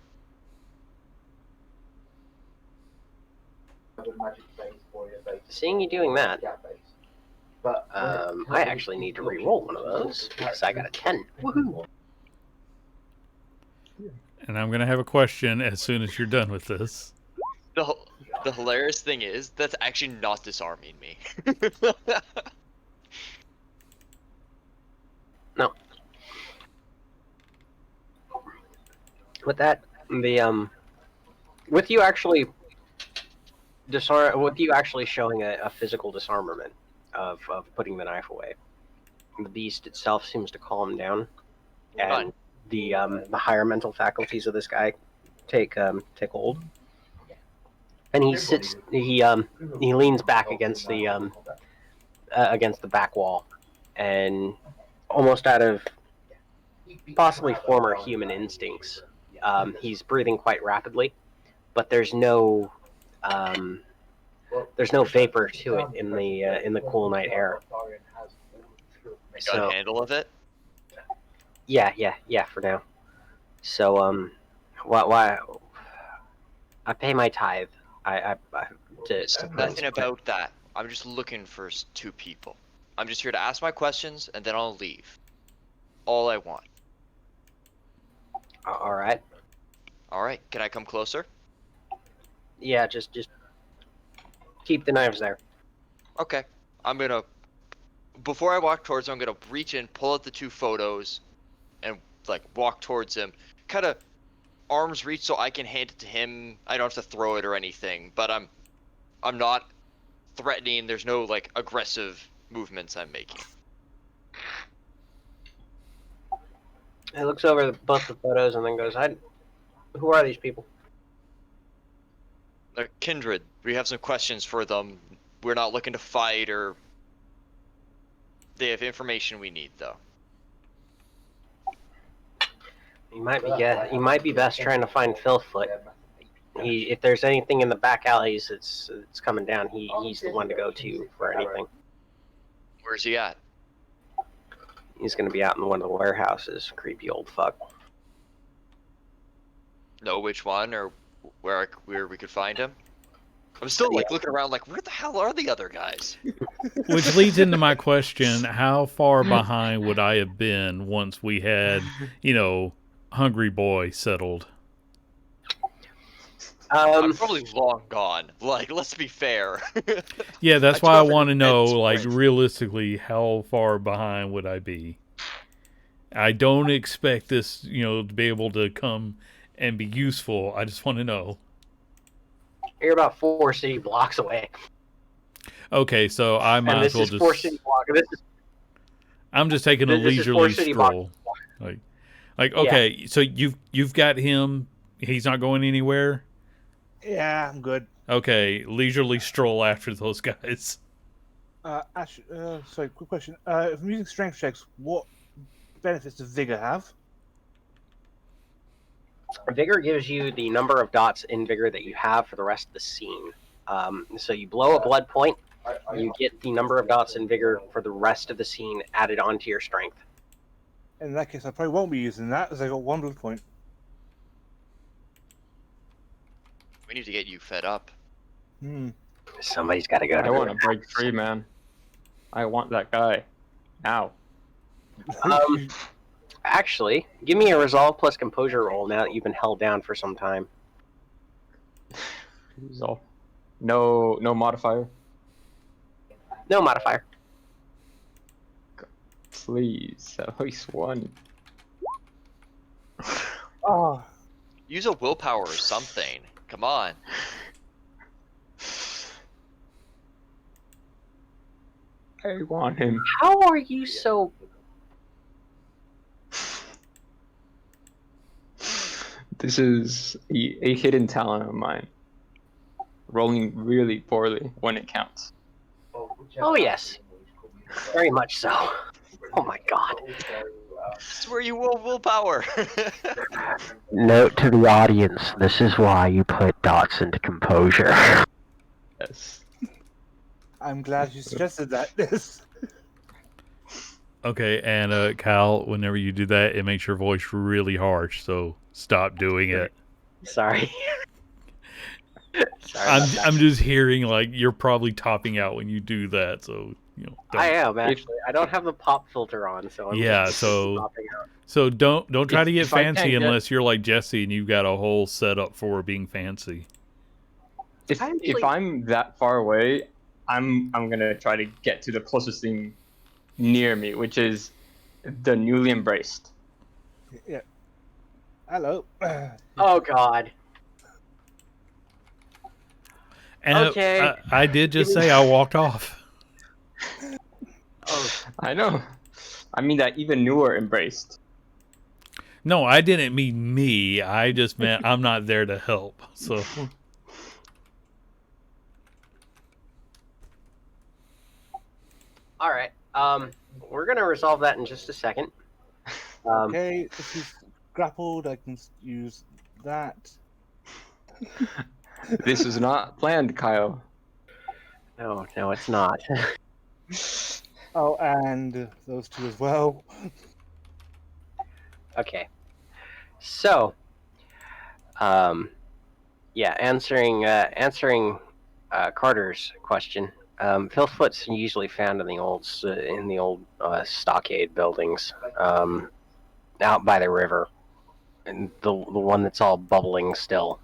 Seeing you doing that, I actually need to re-roll one of those because I got a 10. Woohoo! And I'm going to have a question as soon as you're done with this. The hilarious thing is, that's actually not disarming me. No. With that, with you actually showing a physical disarmament of putting the knife away, the beast itself seems to calm down, and Fine. the higher mental faculties of this guy take hold, and he sits. He leans back against the back wall, and almost out of possibly former human instincts, he's breathing quite rapidly, but there's no vapor to it in the cool night air. I got a handle of it. Yeah, for now. So why I pay my tithe. It's nothing about that. I'm just looking for 2 people. I'm just here to ask my questions and then I'll leave. All I want. All right. All right. Can I come closer? Yeah, just keep the knives there. Okay. I'm gonna. Before I walk towards him, I'm gonna reach in, pull out the 2 photos, and like walk towards him. Kind of arms reach so I can hand it to him. I don't have to throw it or anything, but I'm not threatening. There's no like aggressive movements I'm making. He looks over both the photos and then goes, "Who are these people?" They're kindred. We have some questions for them. We're not looking to fight or. They have information we need though. He might be best trying to find Philfoot. If there's anything in the back alleys it's coming down, he's the one to go to for anything. Where's he at? He's gonna be out in one of the warehouses. Creepy old fuck. Know which one or where we could find him? I'm still like looking around, like where the hell are the other guys? Which leads into my question: how far behind would I have been once we had, Hungry Boy settled? I'm probably long gone. Like, let's be fair. Yeah, that's I why do I have an want to know, immense like, sprint. realistically, how far behind would I be? I don't expect this, to be able to come and be useful. I just want to know. You're about 4 city blocks away. Okay, so I And might this as well is 4 city just. blocks. I'm just taking a This is 4 leisurely city blocks. stroll. Like, Yeah. okay, so you've got him. He's not going anywhere. Yeah, I'm good. Okay, leisurely stroll after those guys. Ash, sorry, quick question. If I'm using strength checks, what benefits does Vigor have? Vigor gives you the number of dots in Vigor that you have for the rest of the scene. So you blow a blood point, you get the number of dots in Vigor for the rest of the scene added onto your strength. In that case, I probably won't be using that, as I got 1 blood point. We need to get you fed up. Somebody's got to go to I want to break free, man. I want that guy. Now. Actually, give me a resolve plus composure roll now that you've been held down for some time. Resolve. No modifier. No modifier. Please, at least one. Oh, Use a willpower or something. Come on. I want him. How are you so... This is a hidden talent of mine. Rolling really poorly when it counts. Oh, yes. Very much so. Oh my god. This is where you will willpower. Note to the audience, this is why you put dots into composure. Yes. I'm glad you suggested that. Yes. Okay, and Kyle, whenever you do that, it makes your voice really harsh. So stop doing it. Sorry. Sorry I'm about that. I'm just hearing like you're probably topping out when you do that. So don't. I am, actually. I don't have the pop filter on, so I'm Yeah, just so popping out. so don't try to get If I can't fancy get- unless you're like Jesse and you've got a whole setup for being fancy. If Actually- I'm that far away, I'm gonna try to get to the closest thing near me, which is the newly embraced. Yeah. Hello. Oh god. And Okay. I did just say I walked off. Oh, I know. I mean that even newer embraced. No, I didn't mean me. I just meant I'm not there to help. So alright. We're gonna resolve that in just a second. Okay, if he's grappled, I can use that. This is not planned, Kyle. No, it's not. Oh, and those two as well. Okay. So, yeah, answering Carter's question. Philfoot's usually found in the old stockade buildings, out by the river, and the one that's all bubbling still,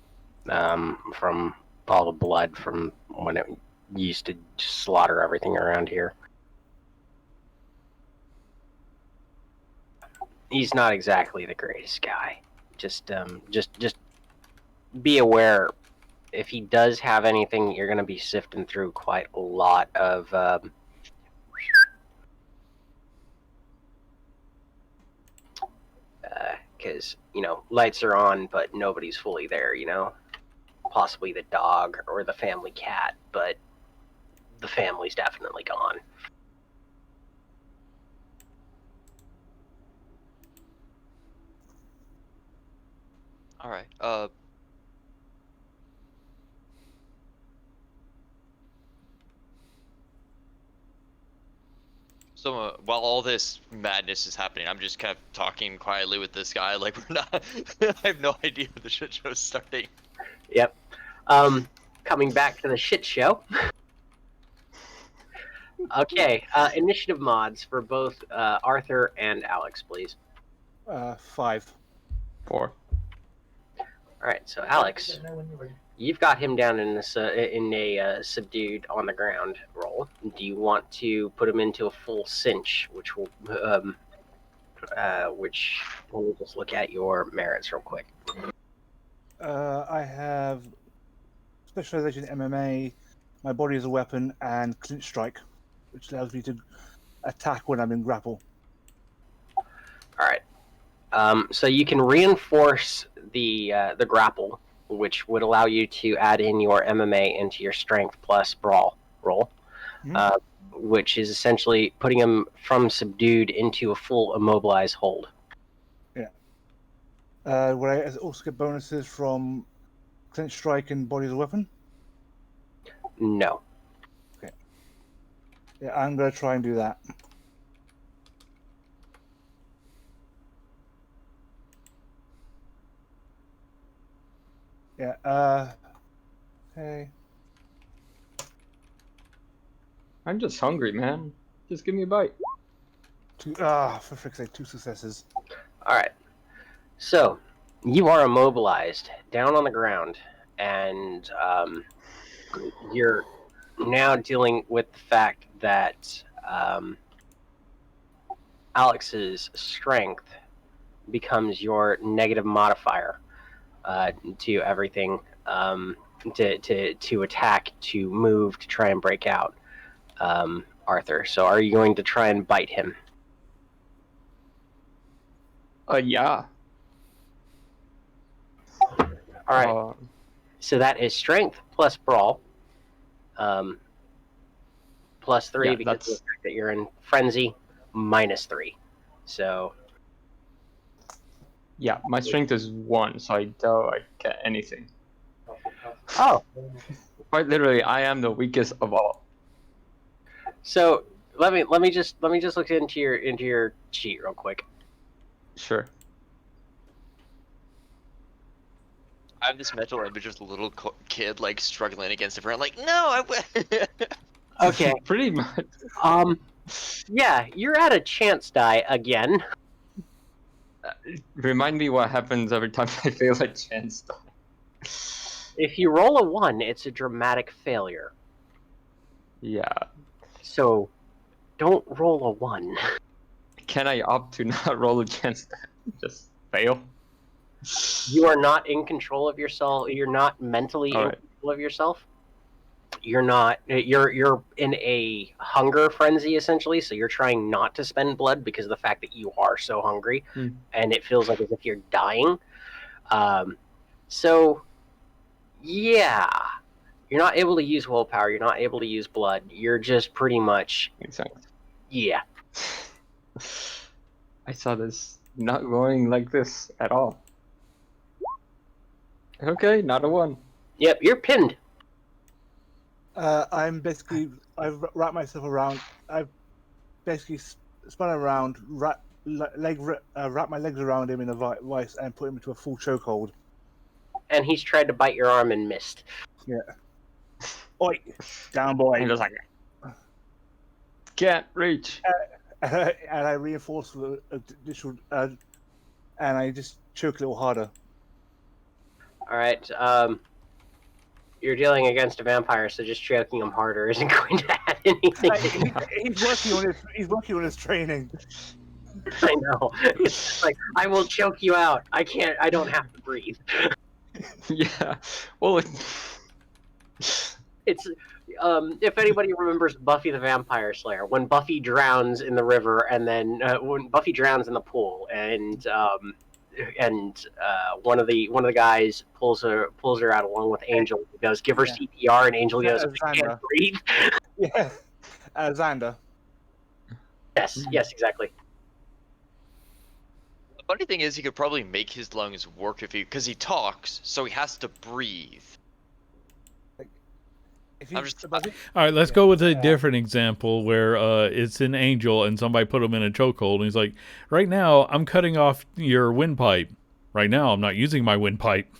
from all the blood from when it used to slaughter everything around here. He's not exactly the greatest guy. Just be aware. If he does have anything, you're going to be sifting through quite a lot of because lights are on, but nobody's fully there. Possibly the dog or the family cat, but the family's definitely gone. All right. So while all this madness is happening, I'm just kind of talking quietly with this guy. Like we're not. I have no idea when the shit show's starting. Yep. Coming back to the shit show. Okay. Initiative mods for both Arthur and Alex, please. 5. 4. All right. So Alex, you've got him down in this in a subdued on the ground roll. Do you want to put him into a full cinch, which will which let me just look at your merits real quick. I have specialization in MMA, my body is a weapon, and clinch strike, which allows me to attack when I'm in grapple. All right. So you can reinforce the grapple, which would allow you to add in your MMA into your strength plus brawl roll, Mhm. which is essentially putting him from subdued into a full immobilized hold. Would I also get bonuses from clinch strike and body as a weapon? No. Yeah, I'm going to try and do that. Yeah, okay. I'm just hungry, man. Just give me a bite. For frick's sake, 2 successes. All right. So you are immobilized down on the ground, and you're now dealing with the fact that Alex's strength becomes your negative modifier to everything, to attack, to move, to try and break out. Arthur, so are you going to try and bite him? Yeah. All right. So that is strength plus brawl, plus 3 Yeah, because of the fact that you're in frenzy, minus 3. So Yeah, my strength is 1, so I don't get anything. oh, Quite literally, I am the weakest of all. so let me just look into your sheet real quick. Sure. I have this mental image of the little kid like struggling against everyone. Like, no, I. Okay. Pretty much. Yeah, you're at a chance die again. Remind me what happens every time I fail a chance die. If you roll a 1, it's a dramatic failure. Yeah. So don't roll a 1. Can I opt to not roll a chance die? Just fail? You are not in control of yourself. You're not mentally in control of yourself. You're not. You're in a hunger frenzy essentially. So you're trying not to spend blood because of the fact that you are so hungry, and it feels like as if you're dying. So yeah, you're not able to use willpower. You're not able to use blood. You're just pretty much. Exactly. Yeah. I saw this not going like this at all. Okay, not a 1. Yep, you're pinned. I've wrapped myself around. I've basically spun around, wrap my legs around him in a vice, and put him into a full chokehold. And he's tried to bite your arm and missed. Yeah. Oi, down boy. I'm just like, can't reach. And I reinforce the additional, and I just choke a little harder. All right. You're dealing against a vampire, so just choking him harder isn't going to add anything. He's working on his training. I know. It's just like, I will choke you out. I can't. I don't have to breathe. Yeah. Well, It's if anybody remembers Buffy the Vampire Slayer, when Buffy drowns in the river, and then when Buffy drowns in the pool, and one of the guys pulls her out along with Angel. He goes, "Give her CPR," and Angel goes, "I can't breathe." Yeah, Xander. Yes, exactly. The funny thing is, he could probably make his lungs work because he talks, so he has to breathe. If he I'm just- does it, All right, let's go with a different example where it's an angel and somebody put him in a chokehold, and he's like, "Right now, I'm cutting off your windpipe. Right now, I'm not using my windpipe."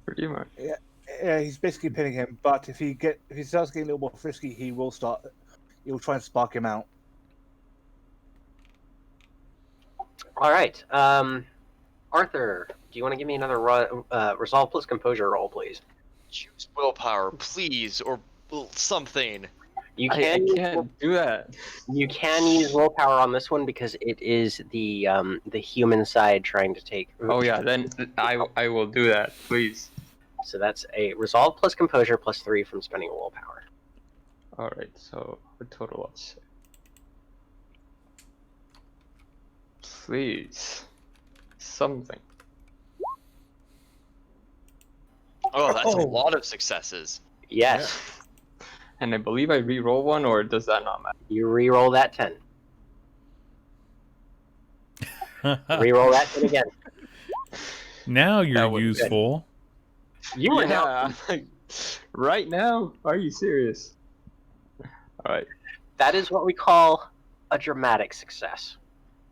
Pretty much. yeah, he's basically pinning him. But if he starts getting a little more frisky, he'll try and spark him out. All right. Arthur, do you want to give me another resolve plus composure roll, please? Choose willpower, please, or something. You I can can't do that. you can use willpower on this one because it is the human side trying to take. Oh yeah, then I will do that, please. So that's a resolve plus composure plus 3 from spending a willpower. All right, so a total of 6. Please, something. Oh, that's a Oh. lot of successes. Yes, And I believe I re-roll one, or does that not matter? you re-roll that 10. Re-roll that 10 again. Now you're That was good. useful. You are now. I'm like, right now? Are you serious? All right. That is what we call a dramatic success.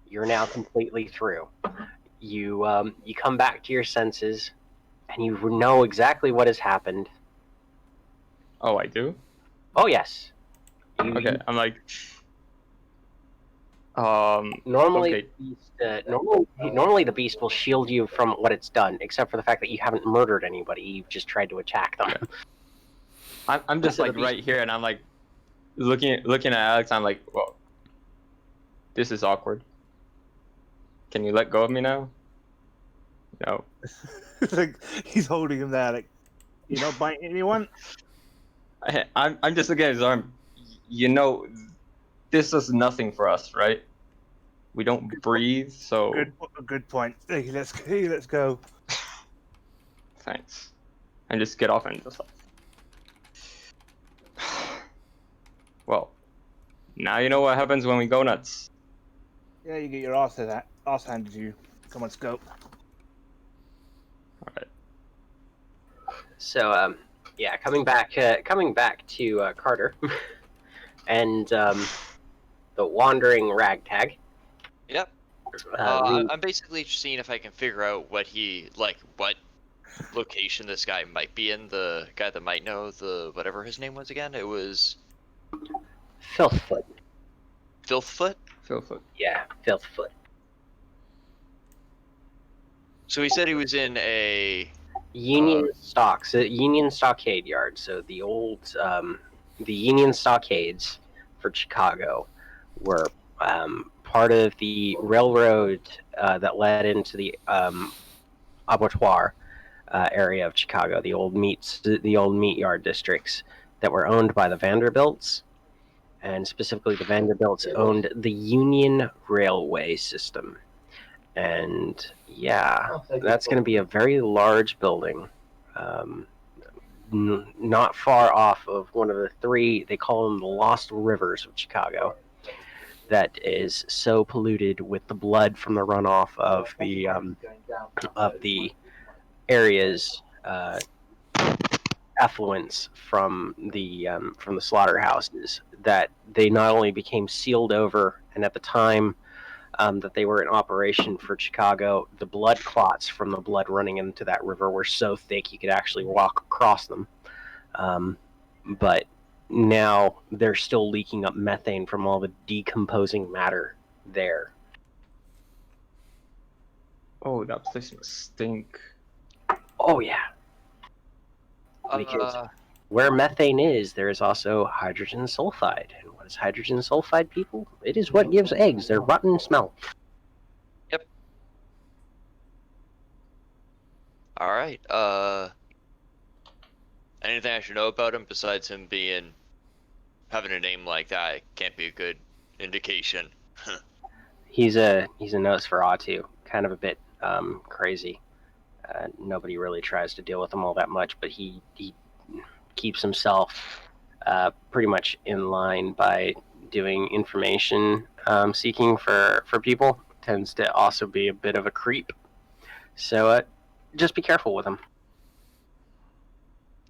You're now completely through. You come back to your senses, and you know exactly what has happened. Oh, I do. Oh yes. Okay, I'm like, Normally, okay. the beast, normally the beast will shield you from what it's done, except for the fact that you haven't murdered anybody. You've just tried to attack them. Yeah. I'm just So the like beast- right here, and I'm like looking at Alex. I'm like, whoa, this is awkward. Can you let go of me now? No. Like, he's holding him there, like, you're not biting anyone. I'm just looking at his arm. You know, this is nothing for us, right? We don't breathe, so Good point. Hey, let's go. thanks. And just get off and just like. Well, now you know what happens when we go nuts. Yeah, you get your ass handed to you. Come on, let's go. All right. So yeah, coming back to Carter and the wandering ragtag. Yep. I'm basically seeing if I can figure out what location this guy might be in. The guy that might know whatever his name was again. It was Filthfoot. Filthfoot. Filthfoot. Yeah, Filthfoot. So he said he was in a Union Stockade Yard. So the old the Union Stockades for Chicago were part of the railroad that led into the abattoir area of Chicago, the old meat yard districts that were owned by the Vanderbilts, and specifically the Vanderbilts owned the Union Railway system. And yeah, that's going to be a very large building, not far off of one of the three, they call them the Lost Rivers of Chicago, that is so polluted with the blood from the runoff of the area's effluents from the slaughterhouses that they not only became sealed over, and at the time that they were in operation for Chicago, the blood clots from the blood running into that river were so thick you could actually walk across them. But now they're still leaking up methane from all the decomposing matter there. Oh, that place must stink. Oh yeah, because where methane is, there is also hydrogen sulfide. And what is hydrogen sulfide, people? It is what gives eggs their rotten smell. Yep. All right. Anything I should know about him besides him having a name like that? It can't be a good indication. He's a Nosferatu, kind of a bit crazy. Nobody really tries to deal with him all that much, but he keeps himself pretty much in line by doing information seeking for people. Tends to also be a bit of a creep. So just be careful with him.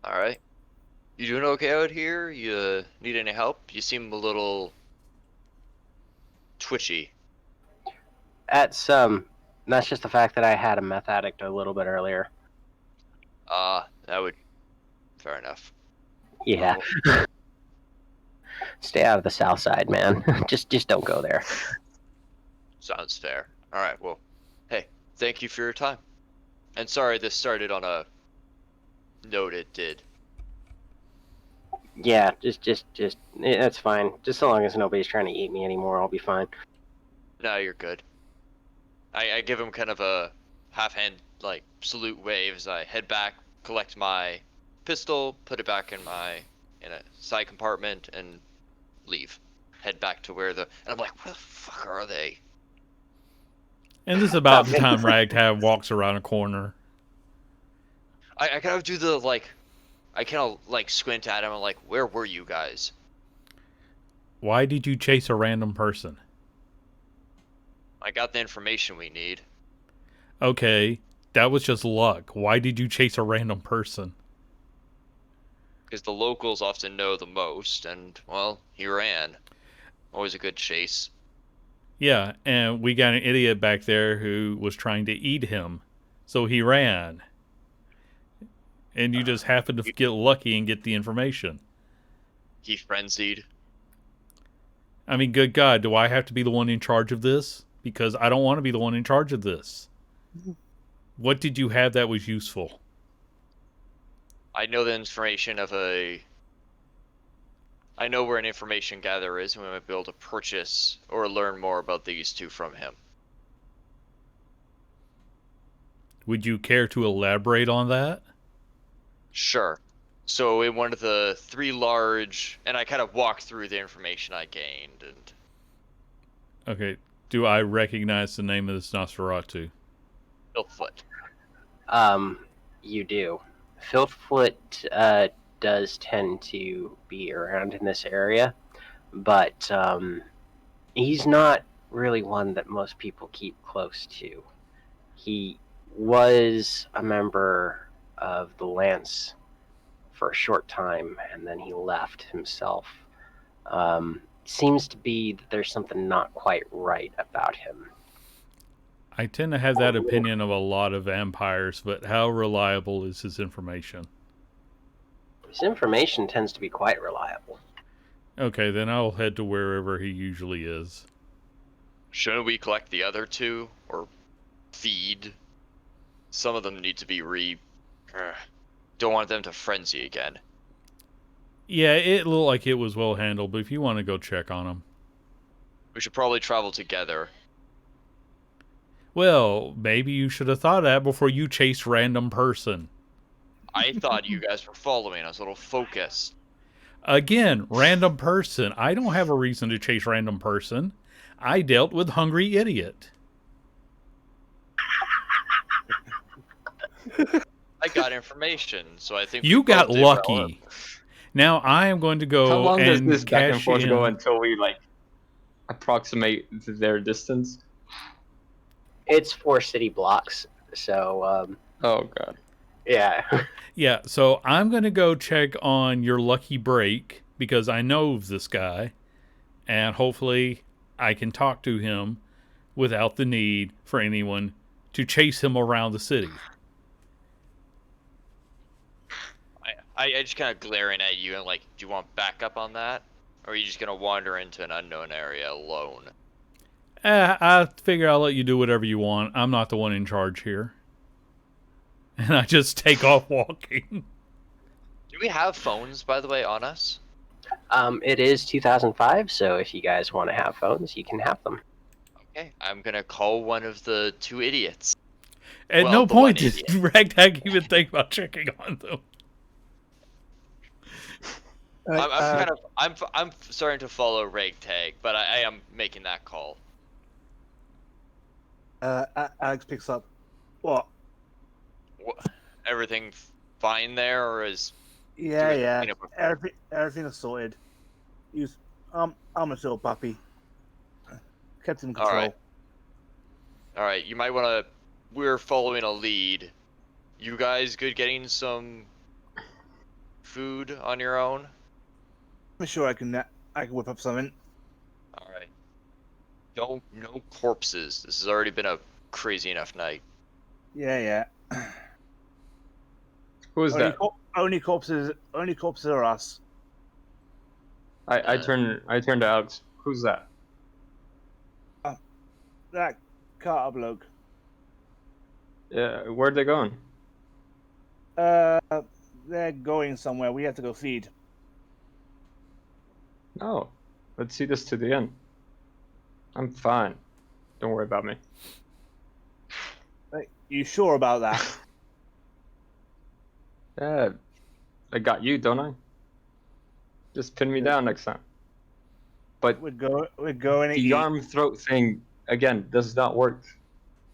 All right. You doing okay out here? You need any help? You seem a little twitchy. That's just the fact that I had a meth addict a little bit earlier. That would. Fair enough. Yeah. Well, Stay out of the south side, man. just don't go there. sounds fair. All right. Well, hey, thank you for your time. And sorry this started on a note. It did. Yeah, that's fine. Just so long as nobody's trying to eat me anymore, I'll be fine. No, you're good. I give him kind of a half-hand like salute wave as I head back, collect my pistol, put it back in a side compartment, and leave. Head back to where and I'm like, where the fuck are they? And this is about the time Ragtag walks around a corner. I kind of do the I kind of like squint at him and like, where were you guys? Why did you chase a random person? I got the information we need. Okay, that was just luck. Why did you chase a random person? Because the locals often know the most, and well, he ran. Always a good chase. Yeah, and we got an idiot back there who was trying to eat him, so he ran. And you just happened to get lucky and get the information. He frenzied. I mean, good God, do I have to be the one in charge of this? Because I don't want to be the one in charge of this. What did you have that was useful? I know the information of I know where an information gatherer is, and we might be able to purchase or learn more about these two from him. Would you care to elaborate on that? Sure. So in one of the three large, and I kind of walk through the information I gained, and Okay, do I recognize the name of this Nosferatu? Ilfoot. You do. Filthfoot does tend to be around in this area, but he's not really one that most people keep close to. He was a member of the Lance for a short time, and then he left himself. Seems to be that there's something not quite right about him. I tend to have that opinion of a lot of vampires, but how reliable is his information? His information tends to be quite reliable. Okay, then I'll head to wherever he usually is. Shouldn't we collect the other two or feed? Some of them need to be don't want them to frenzy again. Yeah, it looked like it was well handled, but if you want to go check on him. We should probably travel together. Well, maybe you should have thought of that before you chased random person. I thought you guys were following us, a little focused. Again, random person. I don't have a reason to chase random person. I dealt with hungry idiot. I got information, so I think You we got both did well. lucky. Now I am going to go How long does and this back and cash forth go in. until we like approximate their distance? It's 4 city blocks, so Oh god. yeah. Yeah, so I'm going to go check on your lucky break because I know of this guy, and hopefully I can talk to him without the need for anyone to chase him around the city. I just kind of glaring at you and like, do you want backup on that? Or are you just gonna wander into an unknown area alone? I figure I'll let you do whatever you want. I'm not the one in charge here. And I just take off walking. Do we have phones, by the way, on us? It is 2005, so if you guys want to have phones, you can have them. Okay, I'm gonna call one of the two idiots. At Well, no the one point did Ragtag even think about checking on them. I'm starting to follow Ragtag, but I am making that call. Alex picks up. What? Everything fine there, or is Yeah, Do it, yeah. clean up before. Everything is sorted. I'm a little puppy. Kept him in All control. right? You might want to. We're following a lead. You guys good getting some food on your own? I'm sure I can whip up something. All right. No corpses. This has already been a crazy enough night. Yeah. Who is that? Only corpses are us. I turn to Alex. Who's that? That Carter bloke. Yeah, where'd they going? They're going somewhere. We have to go feed. No, let's see this to the end. I'm fine. Don't worry about me. You sure about that? Yeah, I got you, don't I? Just pin me down next time. But We're going to the eat. arm throat thing again does not work.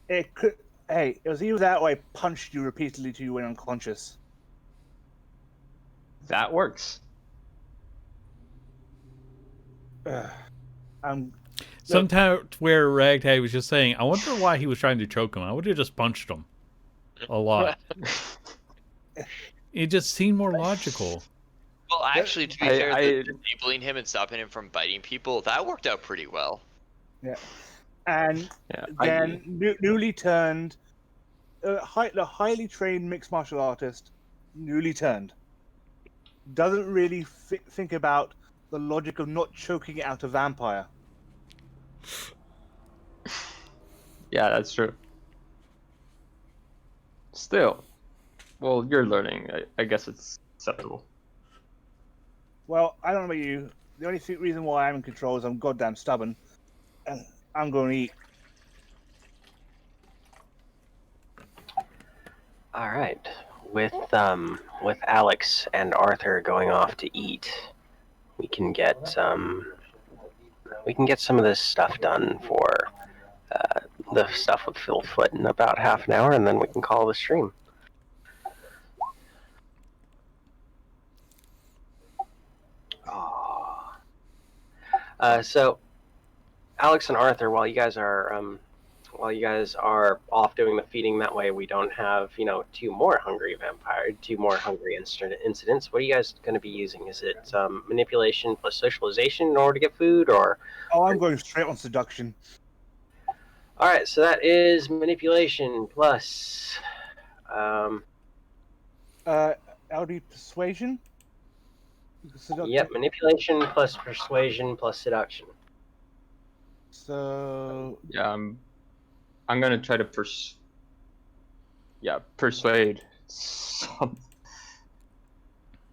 It could. Hey, it was either that or I punched you repeatedly till you went unconscious. That works. Sometime where Ragtag was just saying, I wonder why he was trying to choke him. I would have just punched him a lot. It just seemed more logical. Well, actually, to be fair, disabling him and stopping him from biting people, that worked out pretty well. Yeah. And then newly turned, the highly trained mixed martial artist, newly turned, doesn't really think about the logic of not choking out a vampire. Yeah, that's true. Still, well, you're learning. I guess it's acceptable. Well, I don't know about you. The only reason why I'm in control is I'm goddamn stubborn, and I'm going to eat. All right. With Alex and Arthur going off to eat, we can get some of this stuff done for the stuff with Philfoot in about half an hour, and then we can call the stream. So, Alex and Arthur, while you guys are off doing the feeding, that way we don't have two more hungry incidents. What are you guys going to be using? Is it manipulation plus socialization in order to get food, or? Oh, I'm going straight on seduction. All right, so that is manipulation plus. LD persuasion. Yep, manipulation plus persuasion plus seduction. So yeah, I'm gonna try to persuade some.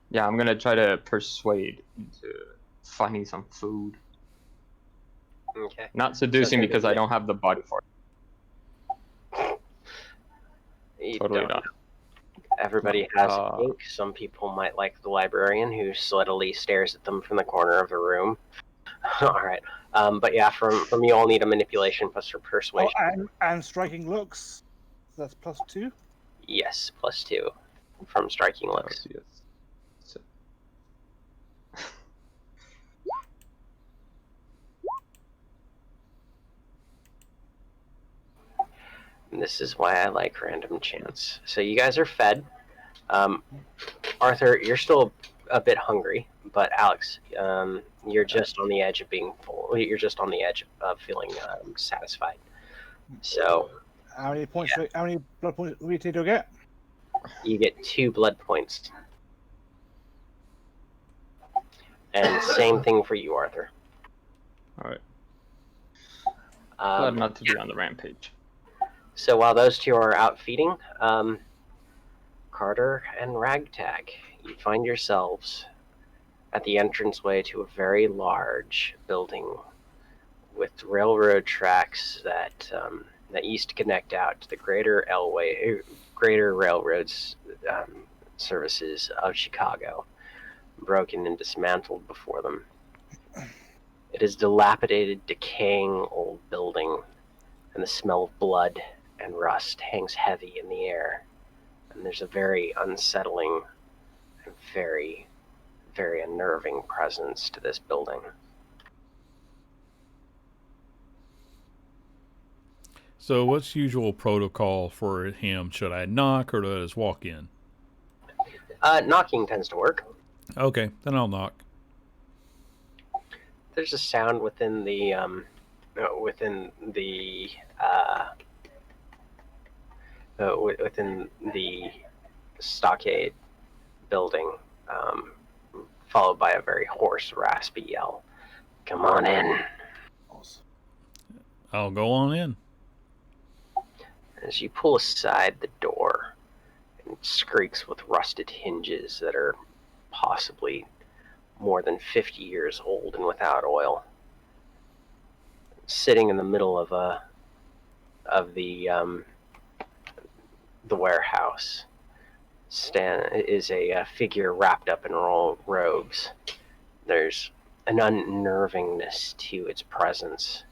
Yeah, I'm gonna try to persuade into finding some food. Okay. Not seducing because I don't have the body for it. Totally not. Everybody has a kink. Some people might like the librarian who slettily stares at them from the corner of the room. All right. But yeah, from you all need a manipulation plus persuasion. Oh, and striking looks. That's +2? Yes, +2 from striking looks. Oh, yes. And this is why I like random chance. So you guys are fed. Arthur, you're still a bit hungry, but Alex, you're just on the edge of being full. You're just on the edge of feeling satisfied. So, how many points? Yeah. How many blood points do we need to get? You get 2 blood points. And same thing for you, Arthur. All right. Glad not to be on the rampage. So while those two are out feeding, Carter and Ragtag, you find yourselves at the entranceway to a very large building with railroad tracks that used to connect out to the greater railroads services of Chicago, broken and dismantled before them. It is a dilapidated, decaying old building, and the smell of blood and rust hangs heavy in the air. And there's a very unsettling and very, very unnerving presence to this building. So what's usual protocol for him? Should I knock or do I just walk in? Knocking tends to work. Okay, then I'll knock. There's a sound within the within the stockade building, followed by a very hoarse, raspy yell. Come on in. I'll go on in. As you pull aside the door, it squeaks with rusted hinges that are possibly more than 50 years old and without oil. Sitting in the middle of the warehouse is a figure wrapped up in robes. There's an unnervingness to its presence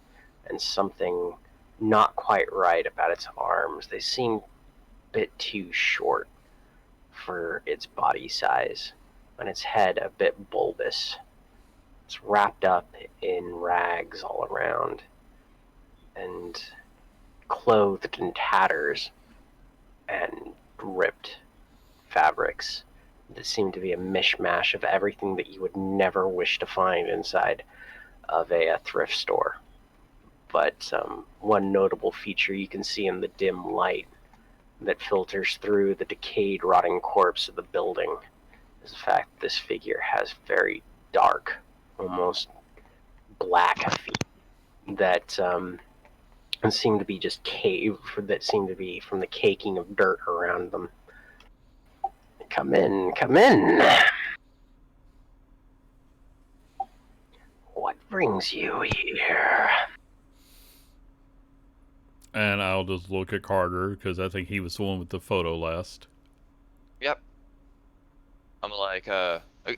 and something not quite right about its arms. They seem a bit too short for its body size, and its head a bit bulbous. It's wrapped up in rags all around and clothed in tatters and ripped fabrics that seem to be a mishmash of everything that you would never wish to find inside of a thrift store. But one notable feature you can see in the dim light that filters through the decayed, rotting corpse of the building is the fact that this figure has very dark, almost black feet that seem to be just that seem to be from the caking of dirt around them. Come in, come in. What brings you here? And I'll just look at Carter, because I think he was the one with the photo last. Yep. I'm like,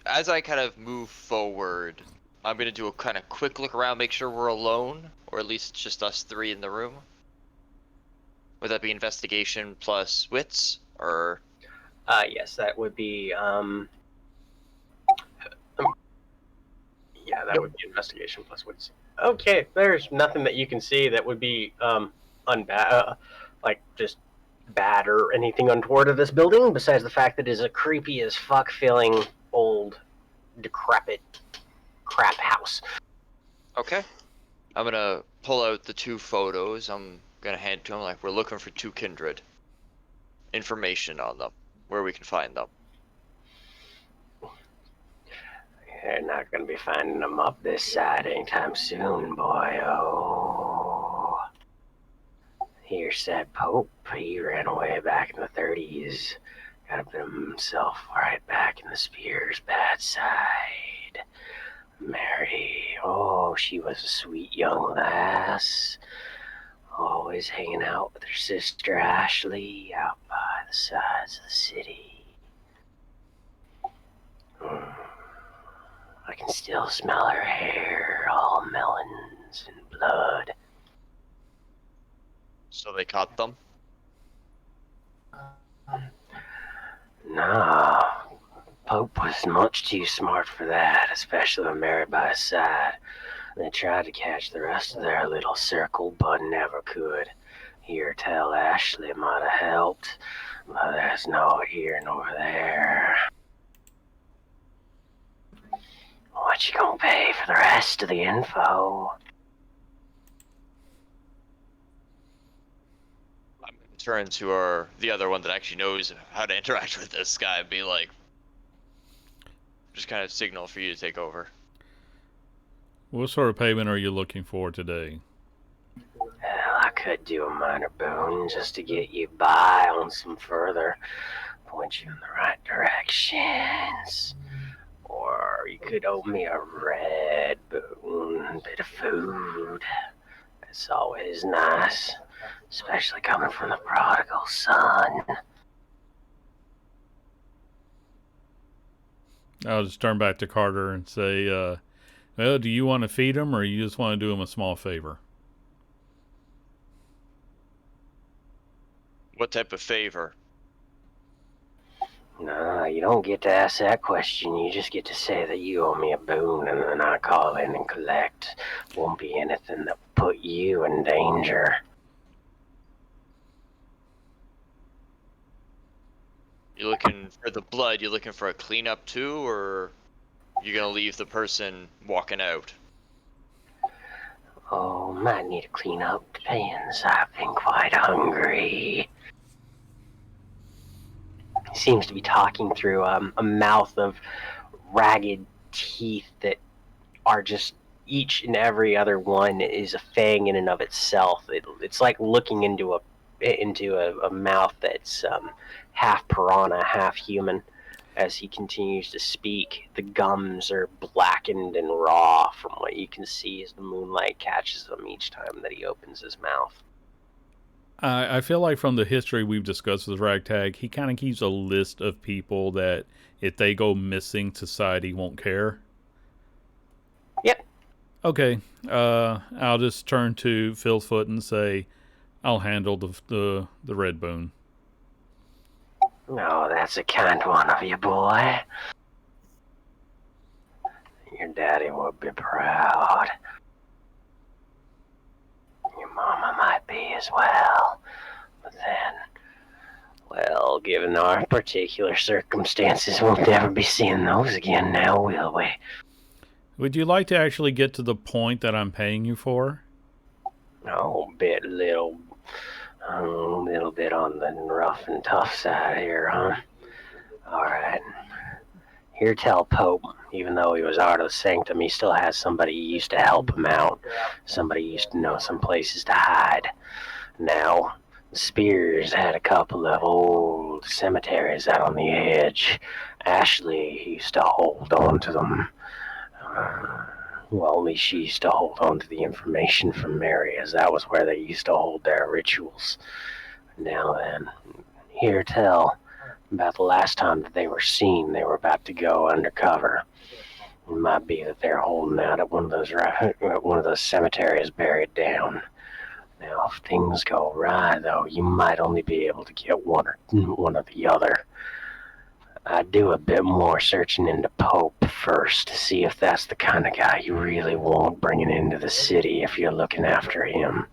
as I kind of move forward, I'm gonna do a kind of quick look around, make sure we're alone, or at least just us three in the room. Would that be investigation plus wits, or? Yes, that would be, yeah, that would be investigation plus wits. Okay, there's nothing that you can see that would be, like, just bad or anything untoward of this building, besides the fact that it is a creepy as fuck feeling old, decrepit crap house. Okay. I'm gonna pull out the two photos. I'm gonna hand to him, like, we're looking for two kindred. Information on them, where we can find them. You're not gonna be finding them up this side anytime soon, boy. Here said Pope, he ran away back in the 30s. Gotta put himself right back in the spear's bad side. Mary, oh, she was a sweet young lass. Always hanging out with her sister Ashley out by the sides of the city. I can still smell her hair, all melons and blood. So they caught them? No, Pope was much too smart for that, especially when Mary by his side. They tried to catch the rest of their little circle, but never could. Here tell Ashley might have helped, but there's no here nor there. What you gonna pay for the rest of the info? I'm gonna turn to the other one that actually knows how to interact with this guy and be like, just kind of signal for you to take over. What sort of payment are you looking for today? Well, I could do a minor boon just to get you by on some further, point you in the right directions. Or you could owe me a red boon, bit of food. It's always nice, especially coming from the prodigal son. I'll just turn back to Carter and say, well, do you want to feed him, or you just want to do him a small favor? What type of favor? No, you don't get to ask that question. You just get to say that you owe me a boon, and then I call in and collect. Won't be anything that put you in danger. You looking for the blood? You looking for a cleanup too, or you gonna leave the person walking out? Oh, might need to clean up. Depends. I've been quite hungry. He seems to be talking through a mouth of ragged teeth that are just each and every other one is a fang in and of itself. It's like looking into a mouth that's half piranha, half human. As he continues to speak, the gums are blackened and raw from what you can see as the moonlight catches them each time that he opens his mouth. I feel like from the history we've discussed with Ragtag, he kind of keeps a list of people that if they go missing, society won't care. Yep. Okay, I'll just turn to Philfoot and say, I'll handle the red boon. Oh, that's a kind one of you, boy. Your daddy would be proud. Your mama might be as well. But then, well, given our particular circumstances, we'll never be seeing those again now, will we? Would you like to actually get to the point that I'm paying you for? Oh, little bit on the rough and tough side here, huh? Alright. Here tell Pope, even though he was out of the sanctum, he still has somebody who used to help him out. Somebody who used to know some places to hide. Now, Spears had a couple of old cemeteries out on the edge. Ashley used to hold on to them. Well, at least she used to hold on to the information from Mary, as that was where they used to hold their rituals. Now then, here tell about the last time that they were seen. They were about to go undercover. It might be that they're holding out at one of those cemeteries buried down. Now, if things go right, though, you might only be able to get one or the other. I'd do a bit more searching into Pope first to see if that's the kind of guy you really want bringing into the city if you're looking after him.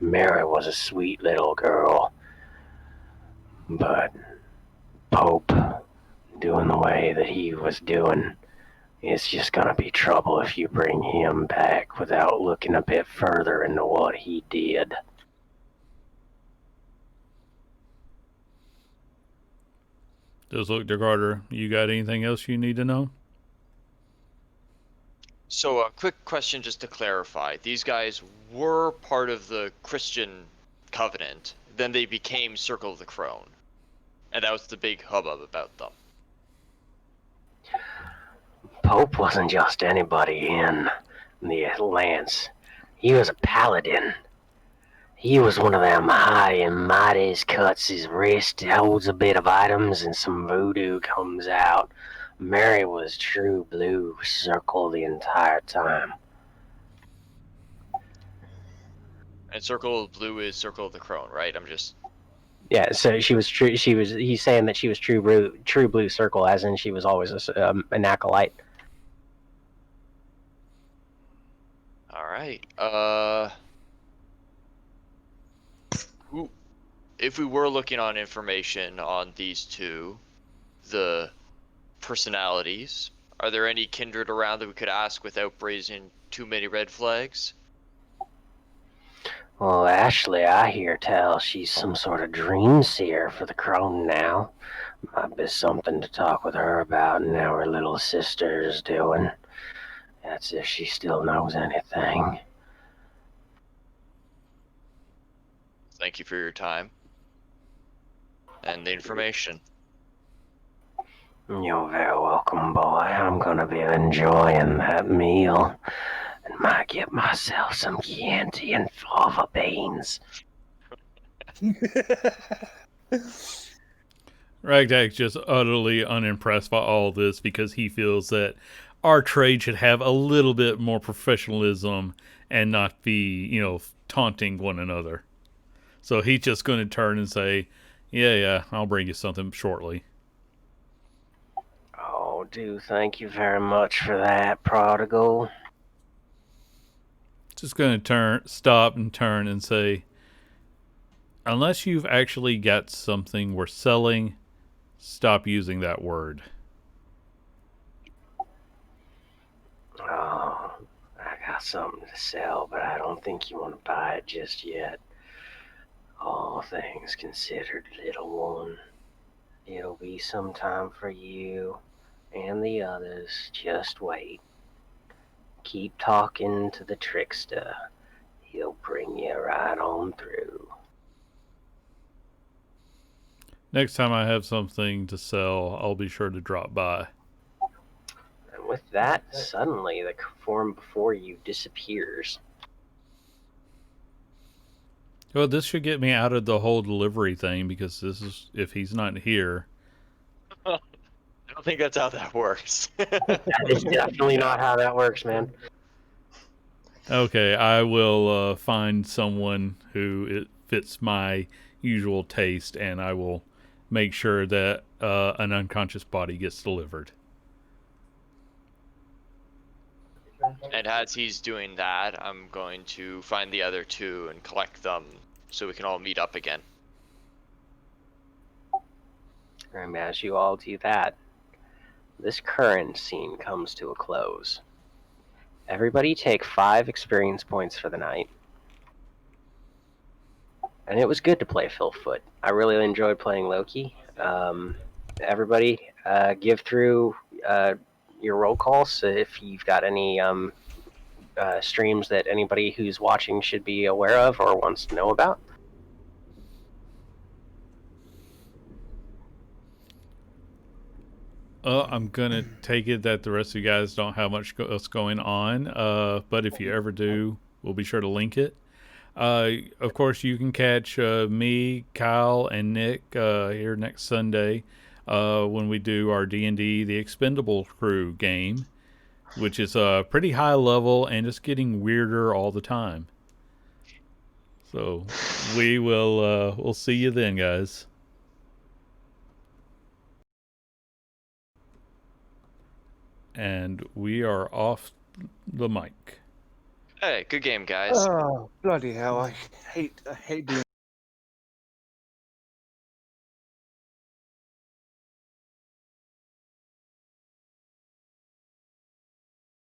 Mary was a sweet little girl, but Pope, doing the way that he was doing, it's just gonna be trouble if you bring him back without looking a bit further into what he did. Just look to Carter. You got anything else you need to know? So, a quick question just to clarify. These guys were part of the Christian covenant, then they became Circle of the Crone. And that was the big hubbub about them. Pope wasn't just anybody in the Lance. He was a paladin. He was one of them high and mighties, cuts his wrist, holds a bit of items, and some voodoo comes out. Mary was true blue circle the entire time. And Circle of Blue is Circle of the Crone, right? Yeah, so she was true. He's saying that she was true blue circle, as in she was always an acolyte. Alright. If we were looking on information on these two, the personalities, are there any kindred around that we could ask without raising too many red flags? Well, Ashley, I hear tell she's some sort of dream seer for the crone now. Might be something to talk with her about, and how her little sister's doing. That's if she still knows anything. Thank you for your time and the information. You're very welcome, boy. I'm gonna be enjoying that meal. And might get myself some Chianti and fava beans. Ragtag's just utterly unimpressed by all this because he feels that our trade should have a little bit more professionalism and not be, taunting one another. So he's just going to turn and say, yeah, I'll bring you something shortly. Oh, do thank you very much for that, prodigal. Just going to stop and turn and say, unless you've actually got something we're selling, stop using that word. Oh, I got something to sell, but I don't think you want to buy it just yet. All things considered, little one, it'll be some time for you and the others. Just wait. Keep talking to the trickster. He'll bring you right on through. Next time I have something to sell, I'll be sure to drop by. And with that, suddenly the form before you disappears. Well, this should get me out of the whole delivery thing, because this is, if he's not here. I don't think that's how that works. That is definitely not how that works, man. Okay, I will find someone who it fits my usual taste, and I will make sure that an unconscious body gets delivered. And as he's doing that, I'm going to find the other two and collect them so we can all meet up again. And as you all do that, this current scene comes to a close. Everybody take 5 experience points for the night. And it was good to play Phil Foot. I really enjoyed playing Loki. Everybody, give through your roll calls if you've got any streams that anybody who's watching should be aware of or wants to know about. I'm gonna take it that the rest of you guys don't have much else going on, but if you ever do, we'll be sure to link it. Of course, you can catch me, Kyle, and Nick here next Sunday when we do our D&D The Expendable Crew game, which is pretty high level and just getting weirder all the time. So we will we'll see you then, guys. And we are off the mic. Hey, good game, guys. Oh, bloody hell. I hate doing